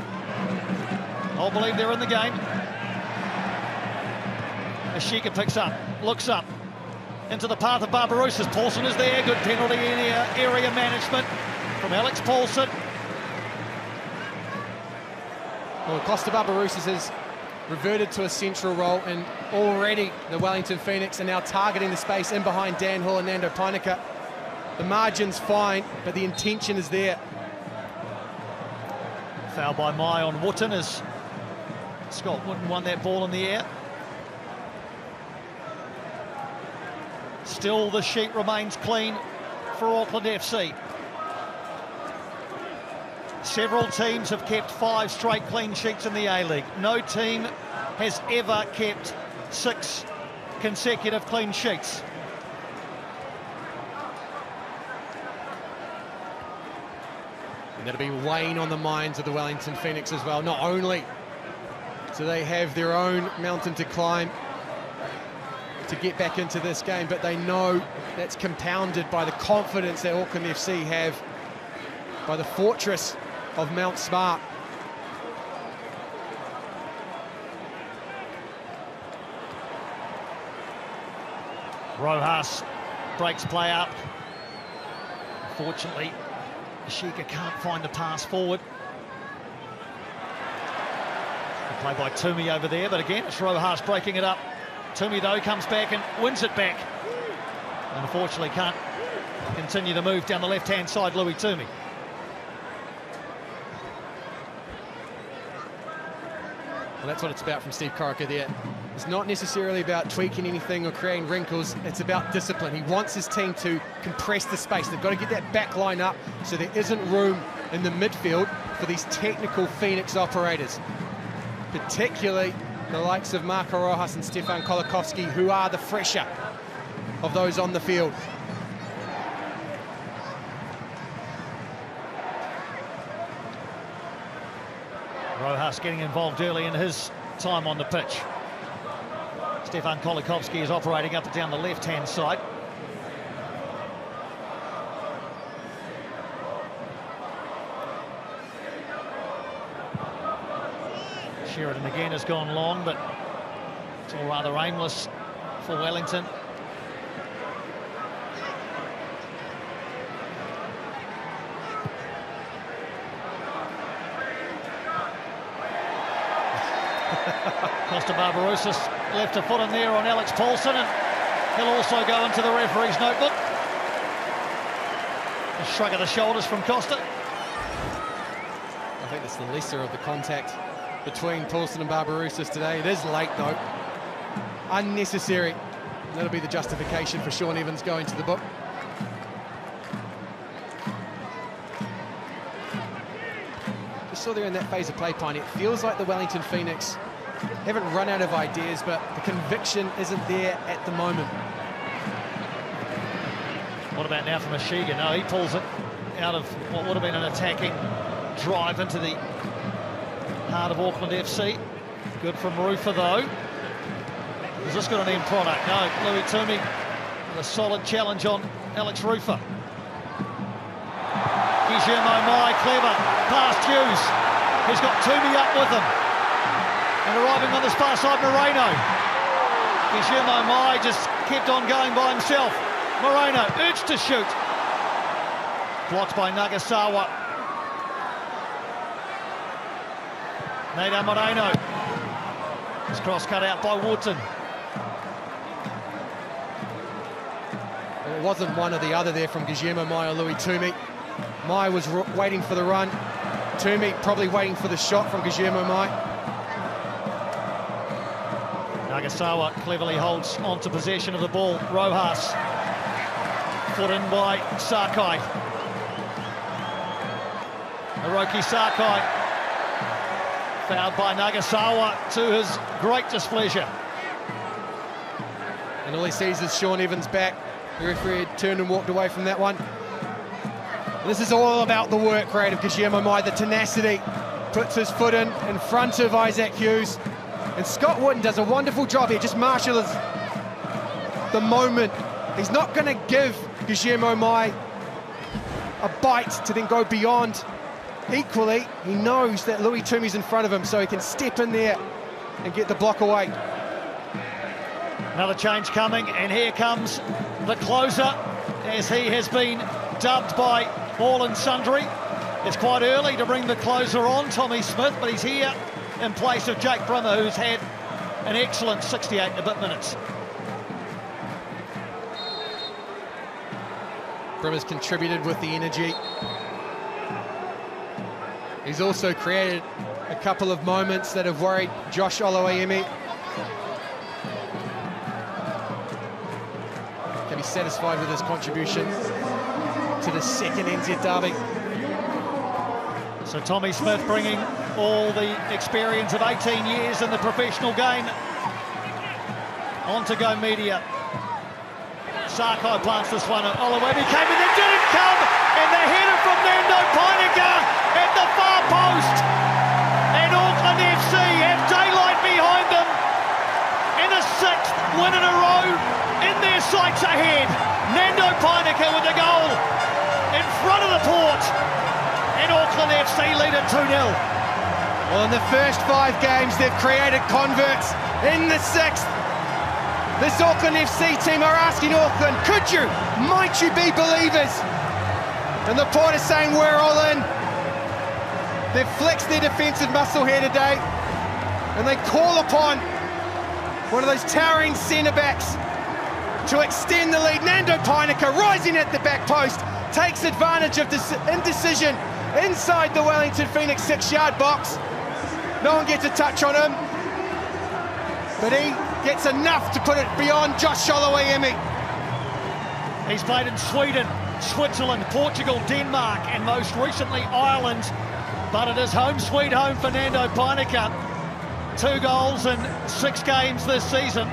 I'll believe they're in the game. Mashiga picks up, looks up, into the path of Barbarouses. Paulson is there, good penalty in area management from Alex Paulson. Well, Costa Barbarouses has reverted to a central role, and already the Wellington Phoenix are now targeting the space in behind Dan Hall and Nando Painika. The margin's fine, but the intention is there. Foul by Mai on Wooten as Scott Wooten won that ball in the air. Still the sheet remains clean for Auckland FC. Several teams have kept 5 straight clean sheets in the A-League. No team has ever kept 6 consecutive clean sheets. And that'll be weighing on the minds of the Wellington Phoenix as well. Not only do they have their own mountain to climb to get back into this game, but they know that's compounded by the confidence that Auckland FC have by the fortress of Mount Smart. Rojas breaks play up. Unfortunately, Mashiga can't find the pass forward. Good play by Toomey over there, but again, it's Rojas breaking it up. Toomey, though, comes back and wins it back. And unfortunately can't continue the move down the left-hand side, Louis Toomey. Well, that's what it's about from Steve Corica there. It's not necessarily about tweaking anything or creating wrinkles. It's about discipline. He wants his team to compress the space. They've got to get that back line up so there isn't room in the midfield for these technical Phoenix operators, particularly the likes of Marco Rojas and Stefan Kolakowski, who are the fresher of those on the field. Rojas getting involved early in his time on the pitch. Stefan Kolakowski is operating up and down the left-hand side. Sheridan again has gone long, but it's all rather aimless for Wellington. Costa Barbarouses left a foot in there on Alex Paulson, and he'll also go into the referee's notebook. A shrug of the shoulders from Costa. I think that's the lesser of the contact between Paulson and Barbarouses today. It is late, though. Unnecessary. That'll be the justification for Sean Evans going to the book. Just saw there in that phase of play, Pine. It feels like the Wellington Phoenix haven't run out of ideas, but the conviction isn't there at the moment. What about now from Mashiga? No, he pulls it out of what would have been an attacking drive into the heart of Auckland FC. Good from Rufa, though. Has this got an end product? No, Louis Toomey with a solid challenge on Alex Rufa. Guillermo Mai, clever, past Hughes. He's got Toomey up with him. And arriving on this far side, Moreno. Guillermo Mai just kept on going by himself. Moreno urged to shoot. Blocked by Nagasawa. Nada Moreno. His cross cut out by Wooten. Well, it wasn't one or the other there from Guillermo Mai or Louis Toomey. Mai was waiting for the run. Toomey probably waiting for the shot from Guillermo Mai. Nagasawa cleverly holds on to possession of the ball. Rojas. Put in by Sakai. Hiroki Sakai. Fouled by Nagasawa to his great displeasure. And all he sees is Sean Evans back. The referee had turned and walked away from that one. This is all about the work rate of Guillermo Mai, the tenacity. Puts his foot in front of Isaac Hughes. And Scott Wooten does a wonderful job here, just marshals the moment. He's not going to give Guillermo Mai a bite to then go beyond. Equally, he knows that Louis Toomey's in front of him, so he can step in there and get the block away. Another change coming, and here comes the closer, as he has been dubbed by all and sundry. It's quite early to bring the closer on, Tommy Smith, but he's here in place of Jake Brimmer, who's had an excellent 68 and a bit minutes. Brimmer's contributed with the energy. He's also created a couple of moments that have worried Josh Oloiemi. Can be satisfied with his contribution to the second NZ derby. So Tommy Smith bringing all the experience of 18 years in the professional game onto Go Media. Sarko plants this one, and Oloiemi came and it didn't come, and the header from Nando Pineka at the far post, and Auckland FC have daylight behind them, and a 6th win in a row in their sights ahead. Nando Pineka with the goal in front of the port, and Auckland FC lead at 2-0. Well, in the first 5 games, they've created converts. In the 6th, this Auckland FC team are asking Auckland, could you, might you be believers? And the Port is saying we're all in. They've flexed their defensive muscle here today, and they call upon one of those towering centre-backs to extend the lead. Nando Pineka rising at the back post, takes advantage of this indecision inside the Wellington Phoenix 6-yard box. No one gets a touch on him, but he gets enough to put it beyond Josh Oloiemi. He's played in Sweden, Switzerland, Portugal, Denmark, and most recently Ireland. But it is home sweet home for Nando Pineka. 2 goals in 6 games this season.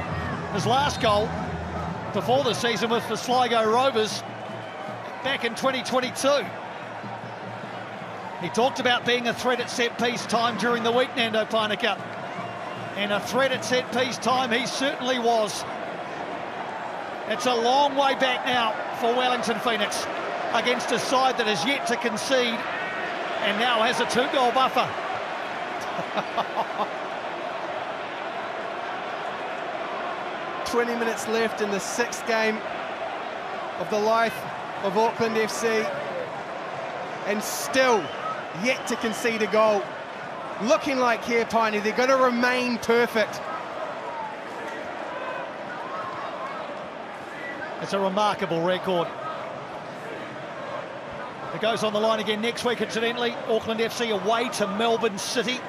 His last goal before the season was for Sligo Rovers back in 2022. He talked about being a threat at set-piece time during the week, Nando Pineka. And a threat at set-piece time he certainly was. It's a long way back now for Wellington Phoenix against a side that has yet to concede and now has a 2-goal buffer. "20 minutes left in the 6th game of the life of Auckland FC, and still yet to concede a goal. Looking like here, Piney, they're going to remain perfect. It's a remarkable record. It goes on the line again next week, incidentally. Auckland FC away to Melbourne City,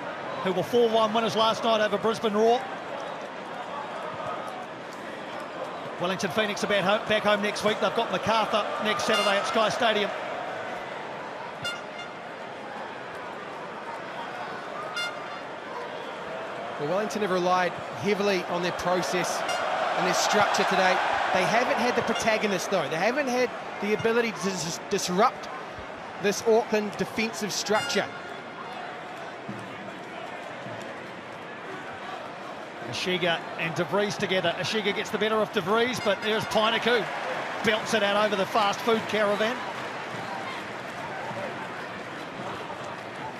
who were 4-1 winners last night over Brisbane Roar. Wellington Phoenix are back home next week. They've got MacArthur next Saturday at Sky Stadium. Well, Wellington have relied heavily on their process and their structure today. They haven't had the protagonist, though. They haven't had the ability to disrupt this Auckland defensive structure. Ashiga and De Vries together. Ashiga gets the better of De Vries, but there's Pineka, belts it out over the fast food caravan.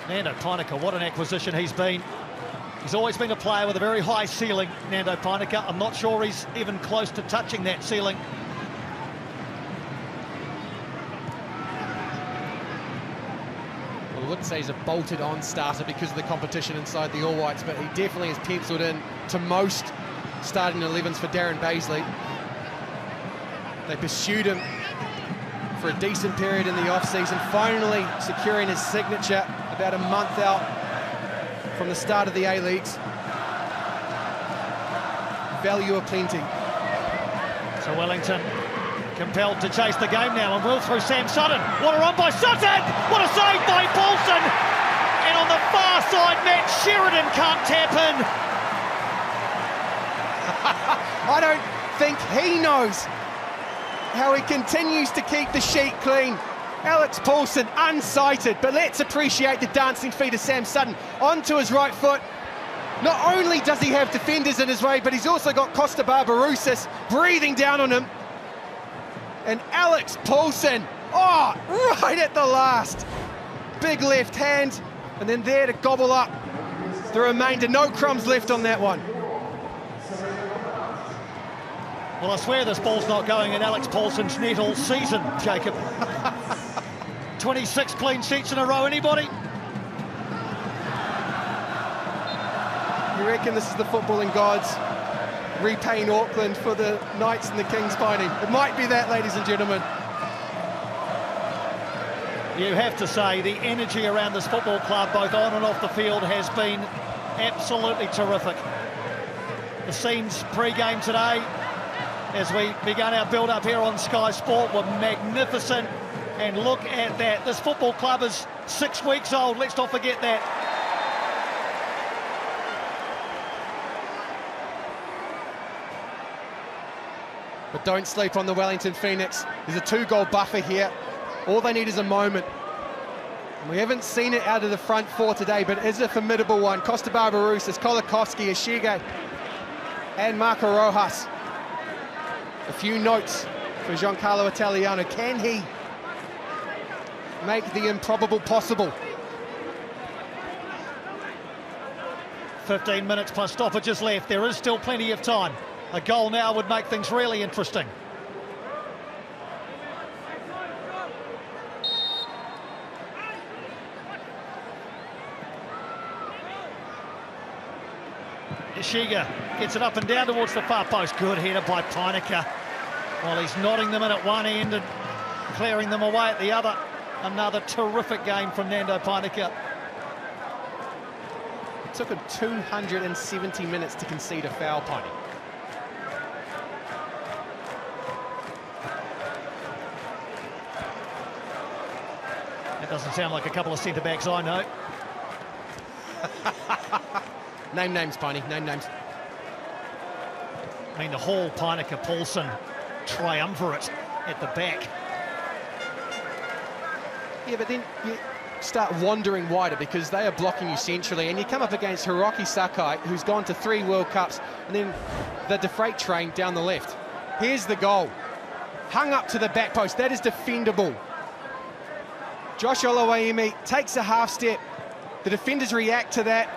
Nando Pineka, what an acquisition he's been. He's always been a player with a very high ceiling, Nando Pineka. I'm not sure he's even close to touching that ceiling. Well, I wouldn't say he's a bolted-on starter because of the competition inside the All Whites, but he definitely has penciled in to most starting 11s for Darren Bazley. They pursued him for a decent period in the off-season, finally securing his signature about a month out from the start of the A-Leagues. Value aplenty. So Wellington compelled to chase the game now, and will through Sam Sutton. What a run by Sutton! What a save by Paulson! And on the far side, Matt Sheridan can't tap in. I don't think he knows how he continues to keep the sheet clean. Alex Paulson unsighted, but let's appreciate the dancing feet of Sam Sutton onto his right foot. Not only does he have defenders in his way, but he's also got Costa Barbarouses breathing down on him. And Alex Paulson, oh, right at the last. Big left hand, and then there to gobble up the remainder. No crumbs left on that one. Well, I swear this ball's not going in Alex Paulson's net all season, Jacob. 26 clean sheets in a row, anybody? You reckon this is the footballing gods repaying Auckland for the Knights and the Kings, Piney? It might be that, ladies and gentlemen. You have to say the energy around this football club, both on and off the field, has been absolutely terrific. The scenes pre-game today, as we began our build-up here on Sky Sport, were magnificent. And look at that. This football club is 6 weeks old. Let's not forget that. But don't sleep on the Wellington Phoenix. There's a 2-goal buffer here. All they need is a moment. We haven't seen it out of the front four today, but it is a formidable one. Costa Barbarouses, Kolakowski, Ashige, and Marco Rojas. A few notes for Giancarlo Italiano. Can he make the improbable possible? 15 minutes plus stoppages left. There is still plenty of time. A goal now would make things really interesting. Ishiga gets it up and down towards the far post. Good header by Pinaka. While he's nodding them in at one end and clearing them away at the other. Another terrific game from Nando Pinaka. It took him 270 minutes to concede a foul, Piney. That doesn't sound like a couple of centre-backs I know. Name names, Piney, name names. I mean, the Hall, Pinaka, Paulson triumvirate at the back. Yeah, but then you start wandering wider because they are blocking you centrally, and you come up against Hiroki Sakai, who's gone to 3 World Cups, and then the De Freight train down the left. Here's the goal. Hung up to the back post. That is defendable. Josh Oluwaemi takes a half step. The defenders react to that.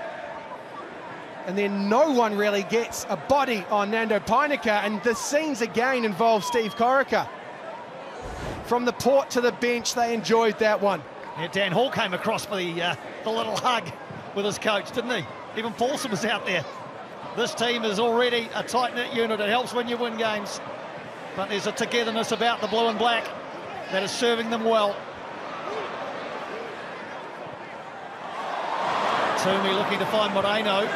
And then no one really gets a body on Nando Pinaka, and the scenes again involve Steve Corica. From the port to the bench, they enjoyed that one. Yeah, Dan Hall came across for the little hug with his coach, didn't he? Even Paulson was out there. This team is already a tight-knit unit. It helps when you win games. But there's a togetherness about the blue and black that is serving them well. Toomey looking to find Moreno.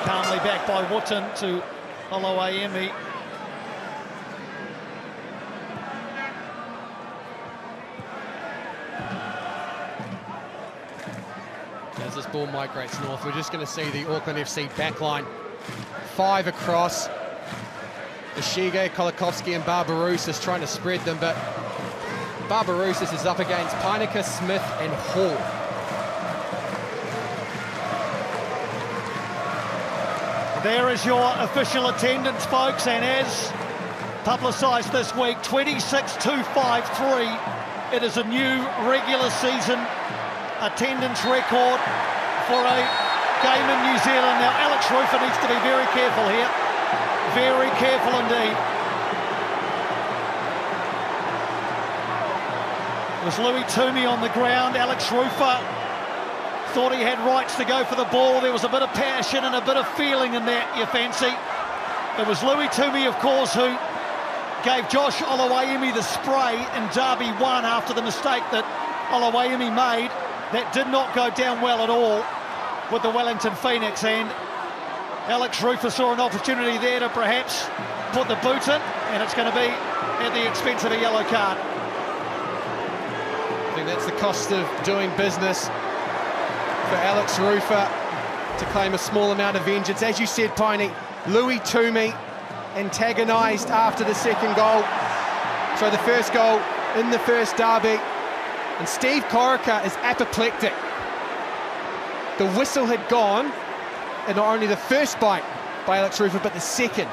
Calmly back by Wotton to Oluwaemi. As this ball migrates north, we're just going to see the Auckland FC backline. 5 across. Ishige, Kolakowski and Barbarouses trying to spread them, but Barbarouses is up against Pinaka, Smith and Hall. There is your official attendance, folks, and as publicised this week, 26,253. It is a new regular season attendance record for a game in New Zealand. Now, Alex Rufer needs to be very careful here. Very careful indeed. It was Louis Toomey on the ground. Alex Rufer thought he had rights to go for the ball. There was a bit of passion and a bit of feeling in that, you fancy. It was Louis Toomey, of course, who gave Josh Oluwaemi the spray in Derby 1 after the mistake that Oluwaemi made. That did not go down well at all with the Wellington Phoenix, and Alex Rufer saw an opportunity there to perhaps put the boot in, and it's going to be at the expense of a yellow card. I think that's the cost of doing business for Alex Rufer, to claim a small amount of vengeance. As you said, Piney, Louis Toomey antagonised after the second goal. So the first goal in the first derby. And Steve Corica is apoplectic. The whistle had gone, and not only the first bite by Alex Rufer, but the second.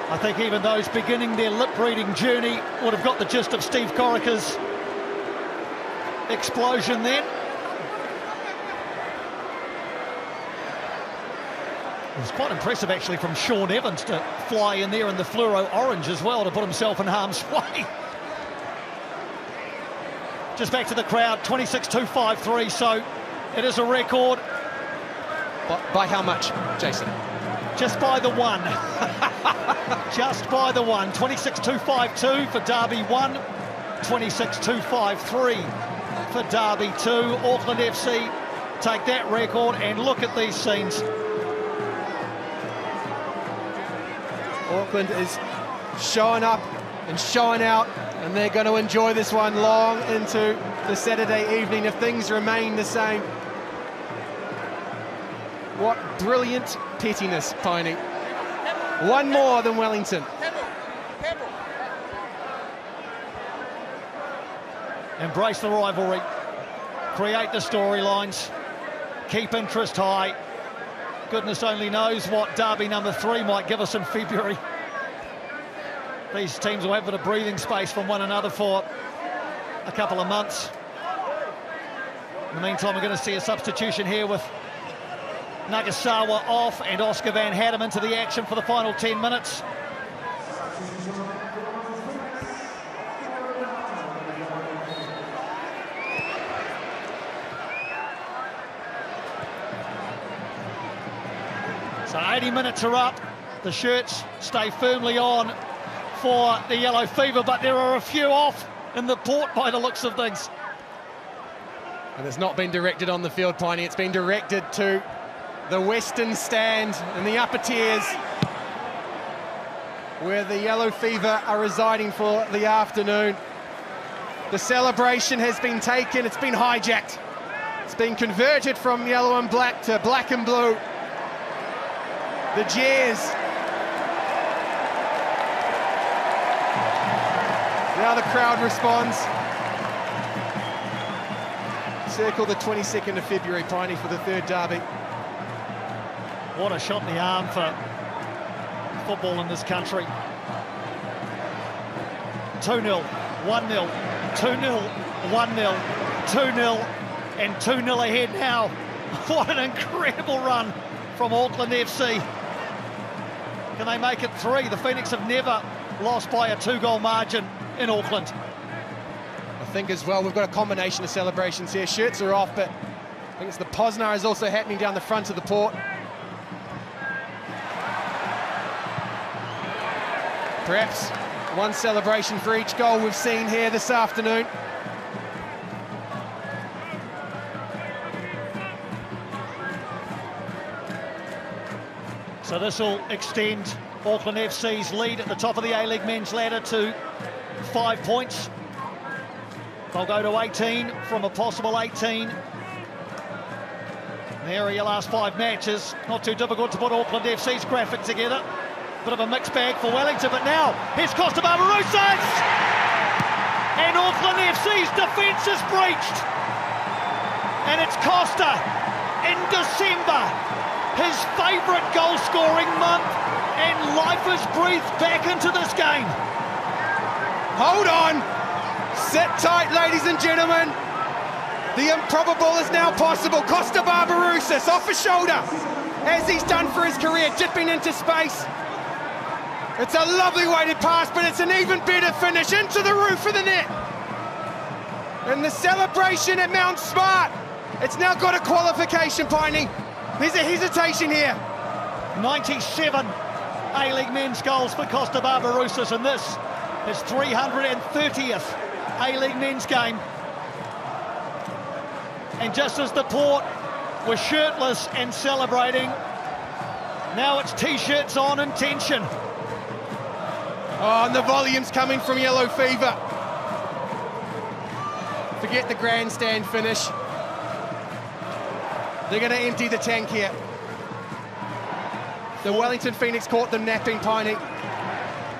I think even those beginning their lip-reading journey would have got the gist of Steve Corica's explosion then. It was quite impressive actually from Sean Evans to fly in there in the fluoro orange as well to put himself in harm's way. Just back to the crowd, 26.253, so it is a record. By how much, Jason? Just by the one. Just by the one. 26.252 for Derby 1, 26.253 for Derby 2. Auckland FC take that record, and look at these scenes. Auckland is showing up and showing out, and they're going to enjoy this one long into the Saturday evening if things remain the same. What brilliant pettiness, Piney. One more than Wellington. Embrace the rivalry, create the storylines, keep interest high. Goodness only knows what Derby number 3 might give us in February. These teams will have a bit of breathing space from one another for a couple of months. In the meantime, we're going to see a substitution here with Nagasawa off and Oscar Van Hattem into the action for the final 10 minutes. So 80 minutes are up. The shirts stay firmly on for the Yellow Fever, but there are a few off in the port by the looks of things. And it's not been directed on the field, Piney. It's been directed to the Western Stand in the upper tiers, where the Yellow Fever are residing for the afternoon. The celebration has been taken, it's been hijacked. It's been converted from yellow and black to black and blue. The jeers. Now the crowd responds. Circle the 22nd of February, Piney, for the third derby. What a shot in the arm for football in this country. 2-0, 1-0, 2-0, 1-0, 2-0, and 2-0 ahead now. What an incredible run from Auckland FC. Can they make it 3? The Phoenix have never lost by a 2-goal margin in Auckland. I think as well, we've got a combination of celebrations here. Shirts are off, but I think it's the Posner is also happening down the front of the port. Perhaps one celebration for each goal we've seen here this afternoon. So this will extend Auckland FC's lead at the top of the A-League men's ladder to 5 points. They'll go to 18 from a possible 18. There are your last 5 matches. Not too difficult to put Auckland FC's graphic together. Bit of a mixed bag for Wellington, but now here's Costa Barbarouses! And Auckland FC's defence is breached. And it's Costa in December. His favourite goal-scoring month, and life is breathed back into this game. Hold on! Sit tight, ladies and gentlemen. The improbable is now possible. Costa Barbarouses off his shoulder, as he's done for his career, dipping into space. It's a lovely weighted pass, but it's an even better finish into the roof of the net. And the celebration at Mount Smart, it's now got a qualification, Piney. There's a hesitation here. 97 A-League men's goals for Costa Barbarouses, and this his 330th A-League men's game. And just as the Port were shirtless and celebrating, now it's T-shirts on and tension. Oh, and the volume's coming from Yellow Fever. Forget the grandstand finish. They're going to empty the tank here. The Wellington Phoenix caught them napping, Piney.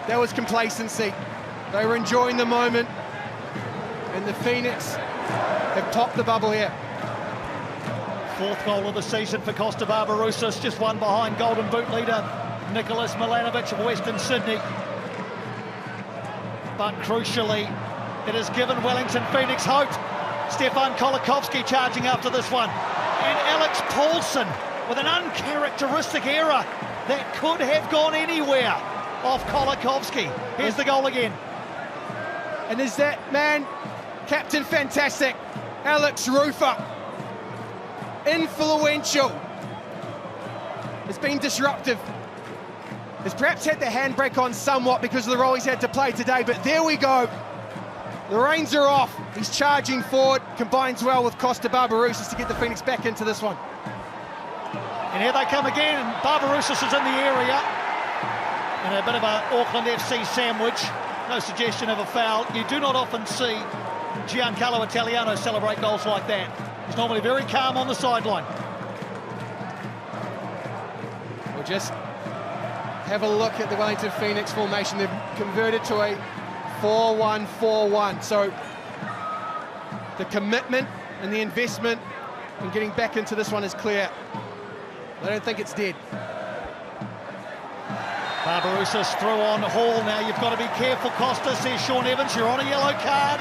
That was complacency. They were enjoying the moment. And the Phoenix have popped the bubble here. 4th goal of the season for Costa Barbarouses, just one behind Golden Boot leader Nicholas Milanovic of Western Sydney. But crucially, it has given Wellington Phoenix hope. Stefan Kolikovski charging after this one. And Alex Paulson with an uncharacteristic error that could have gone anywhere off Kolakovski. Here's the goal again. And there's that man, Captain Fantastic, Alex Rufer. Influential. Has been disruptive. Has perhaps had the handbrake on somewhat because of the role he's had to play today, but there we go. The reins are off. He's charging forward, combines well with Costa Barbarouses to get the Phoenix back into this one. And here they come again, and Barbarouses is in the area. And a bit of an Auckland FC sandwich. No suggestion of a foul. You do not often see Giancarlo Italiano celebrate goals like that. He's normally very calm on the sideline. We'll just have a look at the Wellington Phoenix formation. They've converted to a 4-1-4-1. So the commitment and the investment in getting back into this one is clear. I don't think it's dead. Barbarouses through on Hall. Now you've got to be careful, Costa, says Sean Evans. You're on a yellow card.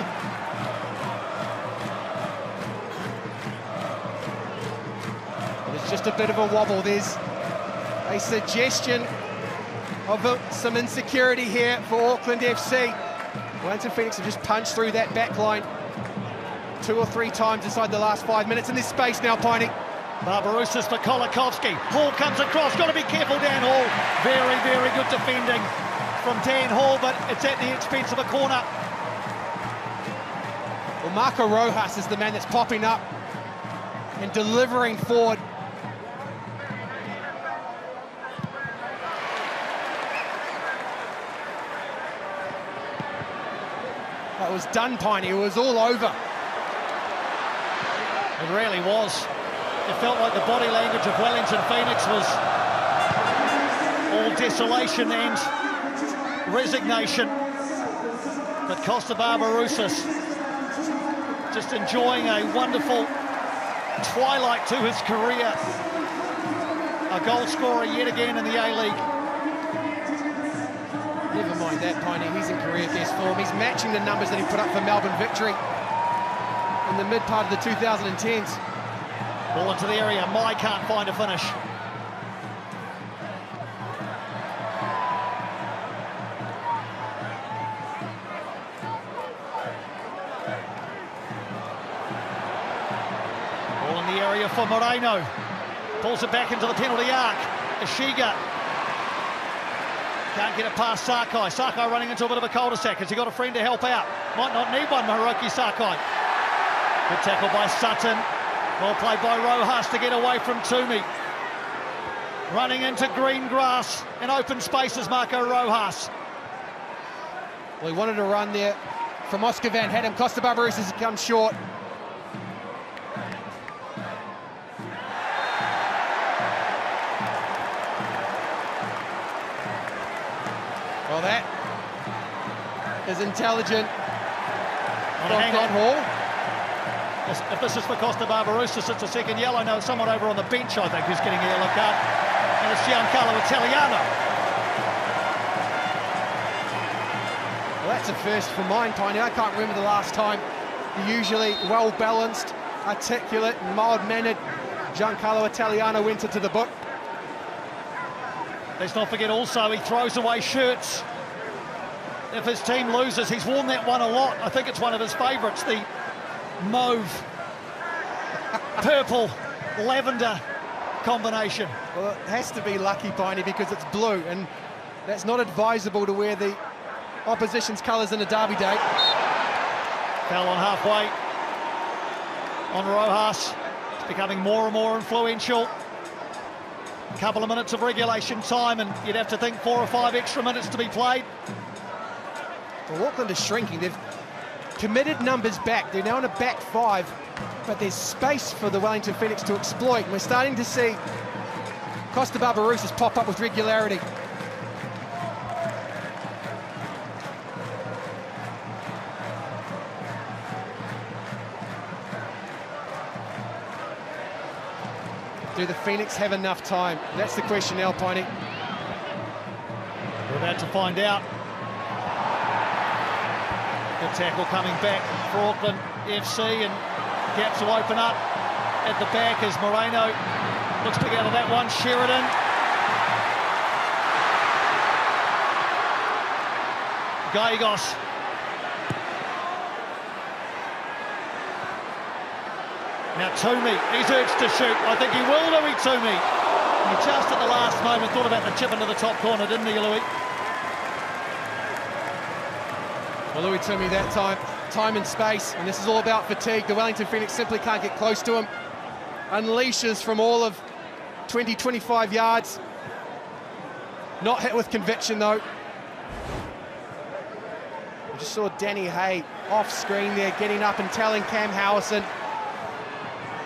There's just a bit of a wobble. There's a suggestion of some insecurity here for Auckland FC. Wellington Phoenix have just punched through that back line 2 or 3 times inside the last 5 minutes, and there's space now, Piney. Barbarouses for Kolakovski. Hall comes across. Got to be careful, Dan Hall. Very, very good defending from Dan Hall, but it's at the expense of a corner. Well, Marco Rojas is the man that's popping up and delivering forward. It was done, Piney. It was all over. It really was. It felt like the body language of Wellington Phoenix was all desolation and resignation. But Costa Barbarouses just enjoying a wonderful twilight to his career. A goal scorer yet again in the A-League. Never mind that, Piney. He's in career best form. He's matching the numbers that he put up for Melbourne Victory in the mid part of the 2010s. Ball into the area. Mai can't find a finish. Ball in the area for Moreno. Pulls it back into the penalty arc. Ishiga can't get it past Sakai. Sakai running into a bit of a cul-de-sac. Has he got a friend to help out? Might not need one, Hiroki Sakai. Good tackle by Sutton. Well played by Rojas to get away from Toomey. Running into green grass and open spaces, Marco Rojas. Well, he wanted to run there from Oscar Van Hattem. Costa Barbarouses has come short. Well, that is intelligent. Hang on, Hall. If this is for Costa Barbarouses, it's a second yellow. No, someone over on the bench, I think, who's getting a yellow card. And it's Giancarlo Italiano. Well, that's a first for mine, Piney. I can't remember the last time the usually well-balanced, articulate, mild-mannered Giancarlo Italiano went into the book. Let's not forget also, he throws away shirts. If his team loses, he's worn that one a lot. I think it's one of his favourites, the mauve, purple, lavender combination. Well, it has to be lucky, Piney, because it's blue, and that's not advisable to wear the opposition's colours in a derby day. Foul on halfway on Rojas. It's becoming more and more influential. A couple of minutes of regulation time, and you'd have to think 4 or 5 extra minutes to be played. Well, Auckland is shrinking. They've committed numbers back. They're now in a back 5, but there's space for the Wellington Phoenix to exploit. We're starting to see Costa Barbarouses pop up with regularity. Do the Phoenix have enough time? That's the question now, Piney. We're about to find out. Good tackle coming back for Auckland FC, and gaps will open up at the back as Moreno Looks to gather that one, Sheridan. Gallegos. Now Toomey, he's urged to shoot. I think he will, Louis Toomey. He just at the last moment thought about the chip into the top corner, didn't he, Louis? Well, Louis Toomey that time and space, and this is all about fatigue. The Wellington Phoenix simply can't get close to him. Unleashes from all of 20, 25 yards. Not hit with conviction, though. We just saw Danny Hay off screen there, getting up and telling Cam Howison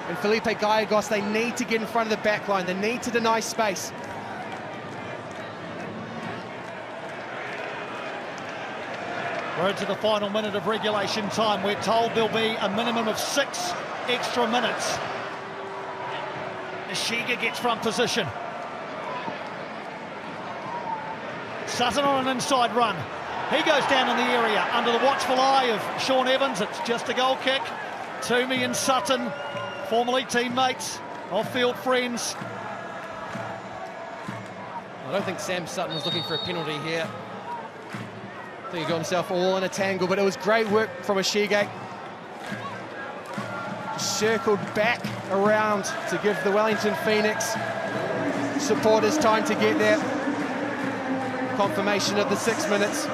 and Felipe Gallegos they need to get in front of the back line. They need to deny space. We're into the final minute of regulation time. We're told there'll be a minimum of 6 extra minutes. Shiga gets front position. Sutton on an inside run. He goes down in the area under the watchful eye of Sean Evans. It's just a goal kick. Toomey and Sutton, formerly teammates, off-field friends. I don't think Sam Sutton was looking for a penalty here. I think he got himself all in a tangle, but it was great work from Ashige. Circled back around to give the Wellington Phoenix supporters time to get there. Confirmation of the 6 minutes.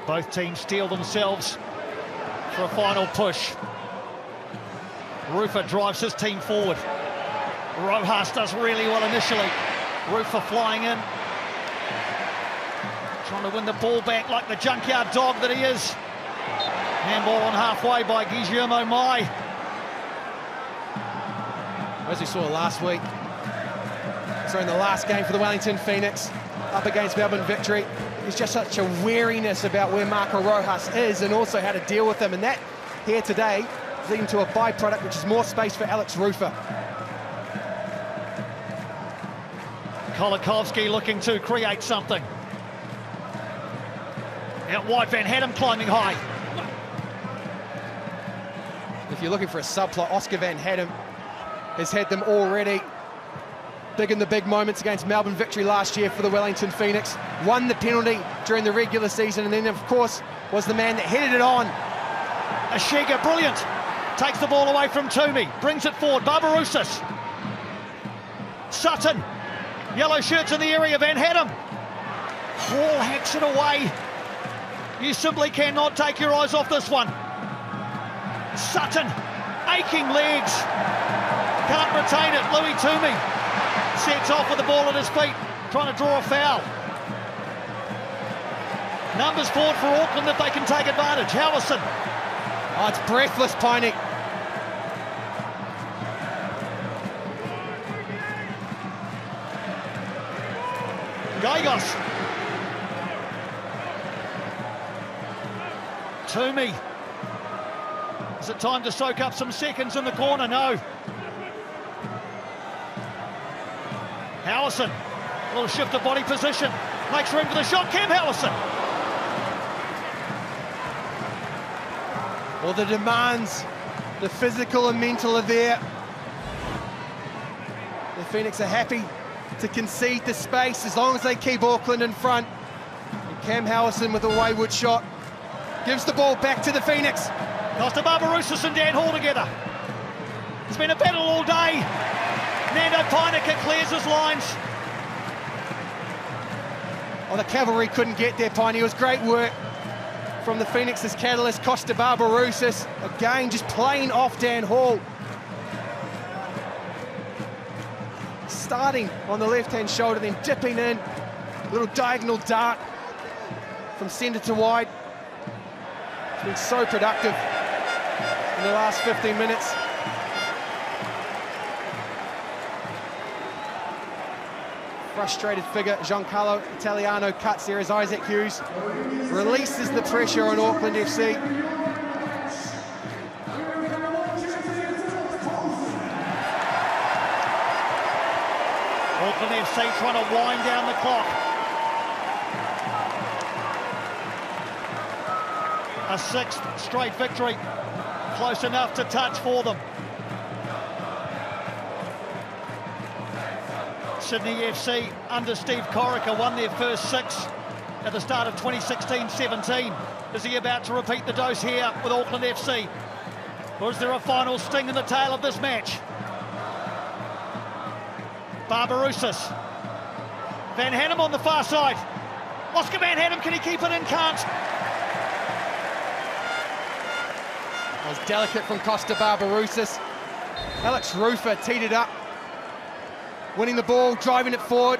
Both teams steel themselves for a final push. Rufer drives his team forward. Rojas does really well initially. Rufer flying in. Trying to win the ball back like the junkyard dog that he is. Handball on halfway by Guillermo Mai. As we saw last week, so in the last game for the Wellington Phoenix, up against Melbourne Victory, there's just such a wariness about where Marco Rojas is and also how to deal with them, and that here today is leading to a byproduct, which is more space for Alex Rufer. Kolakovsky looking to create something. Out wide, Van Hattem climbing high. If you're looking for a subplot, Oscar Van Hattem has had them already. Big in the big moments against Melbourne Victory last year for the Wellington Phoenix. Won the penalty during the regular season, and then, of course, was the man that headed it on. Ashiga, brilliant. Takes the ball away from Toomey. Brings it forward. Barbarouses. Sutton. Yellow shirts in the area. Van Hattem. Hall hacks it away. You simply cannot take your eyes off this one. Sutton. Aching legs. Can't retain it. Louis Toomey sets off with the ball at his feet, trying to draw a foul. Numbers forward for Auckland if they can take advantage. Howison. Oh, it's breathless, Piney. Gallegos. Toomey. Is it time to soak up some seconds in the corner? No. Howison, a little shift of body position, makes room for the shot. Cam Howison. Well, the demands, the physical and mental are there. The Phoenix are happy to concede the space as long as they keep Auckland in front. And Cam Howison with a wayward shot gives the ball back to the Phoenix. Costa Barbarouses and Dan Hall together. It's been a battle all day. Nando Peinecker clears his lines. Oh, the cavalry couldn't get there, Piney. It was great work from the Phoenix's catalyst, Costa Barbarouses. Again, just playing off Dan Hall. Starting on the left-hand shoulder, then dipping in. A little diagonal dart from centre to wide. It's been so productive in the last 15 minutes. frustrated figure. Giancarlo Italiano cuts there as Isaac Hughes releases the pressure on Auckland FC. Auckland FC trying to wind down the clock. A 6th straight victory, close enough to touch for them. Sydney FC under Steve Corica won their first 6 at the start of 2016-17. Is he about to repeat the dose here with Auckland FC? Or is there a final sting in the tail of this match? Barbarousis. Van Hanem on the far side. Oscar Van Hanem, can he keep it in? Can't. That was delicate from Costa Barbarousis. Alex Rufer teed it up, winning the ball, driving it forward,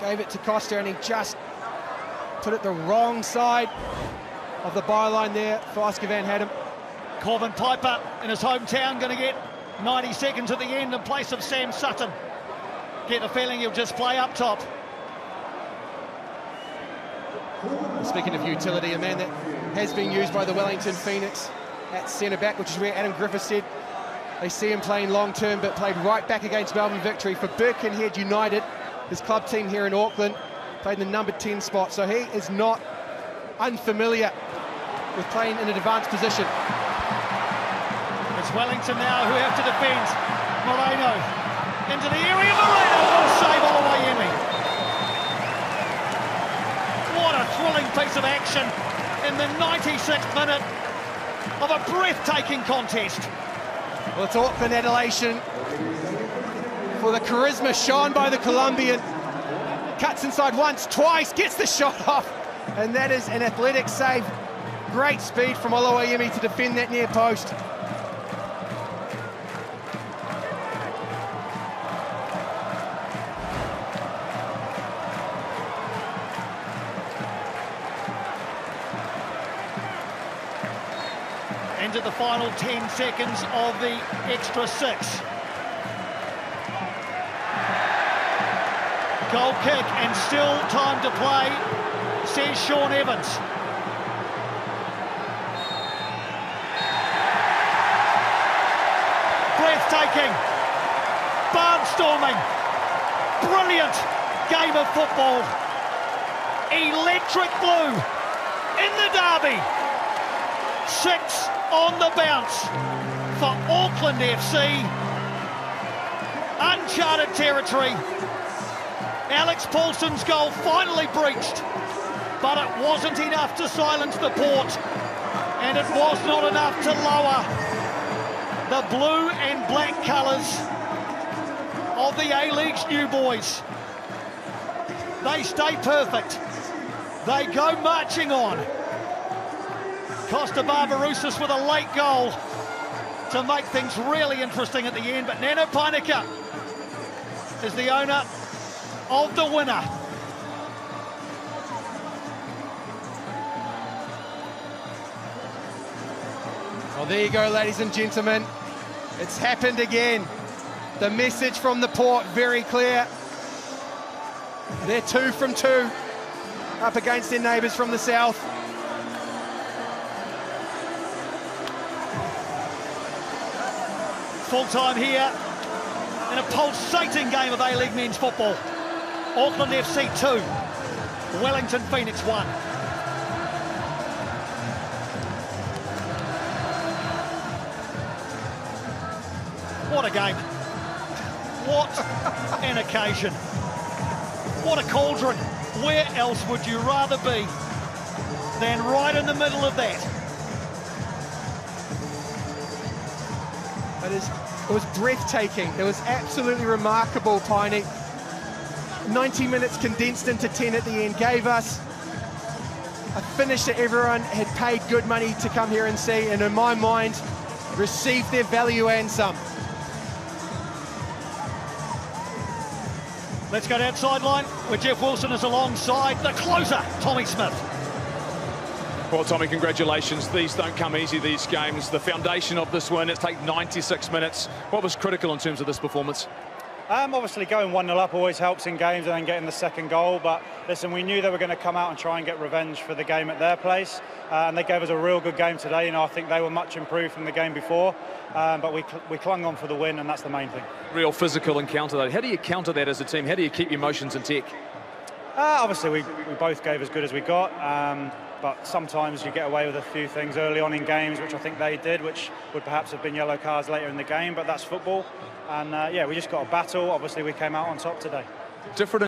gave it to Costa, and he just put it the wrong side of the byline there for Oscar Van Hanem. Corvin Piper in his hometown going to get 90 seconds at the end in place of Sam Sutton. Get the feeling he'll just play up top. Speaking of utility, a man that has been used by the Wellington Phoenix at centre-back, which is where Adam Griffith said they see him playing long-term, but played right back against Melbourne Victory for Birkenhead United, his club team here in Auckland, played in the number 10 spot, so he is not unfamiliar with playing in an advanced position. It's Wellington now who have to defend. Moreno into the area. Moreno will save Oluwayemi. What a thrilling piece of action in the 96th minute of a breathtaking contest. Well, it's Auckland adulation for the charisma shown by the Colombian. Cuts inside once, twice, gets the shot off, and that is an athletic save. Great speed from Oluwayemi to defend that near post. Into the final 10 seconds of the extra 6. Goal kick and still time to play, says Sean Evans. Breathtaking, barnstorming, brilliant game of football. Electric blue in the derby. 6 on the bounce for Auckland FC. Uncharted territory. Alex Paulson's goal finally breached, but it wasn't enough to silence the port, and it was not enough to lower the blue and black colours of the A-League's new boys. They stay perfect. They go marching on. Costa Barbarousis with a late goal to make things really interesting at the end, but Nano Painika is the owner of the winner. Well, there you go, ladies and gentlemen. It's happened again. The message from the port, very clear. They're 2 from 2 up against their neighbours from the south. Full time here in a pulsating game of A-League men's football. Auckland FC 2, Wellington Phoenix 1. What a game. What an occasion. What a cauldron. Where else would you rather be than right in the middle of that? It was breathtaking. It was absolutely remarkable, Piney. 90 minutes condensed into 10 at the end gave us a finish that everyone had paid good money to come here and see, and in my mind, received their value and some. Let's go down sideline where Jeff Wilson is alongside the closer, Tommy Smith. Well, Tommy, congratulations. These don't come easy, these games. The foundation of this win, it's taken 96 minutes. What was critical in terms of this performance? Obviously going 1-0 up always helps in games, and then getting the second goal, but listen, we knew they were going to come out and try and get revenge for the game at their place, and they gave us a real good game today. You know, I think they were much improved from the game before, but we clung on for the win, and that's the main thing. Real physical encounter though. How do you counter that as a team? How do you keep your emotions in check? Obviously we both gave as good as we got, but sometimes you get away with a few things early on in games, which I think they did, which would perhaps have been yellow cards later in the game, but that's football. And yeah, we just got a battle. Obviously we came out on top today. Different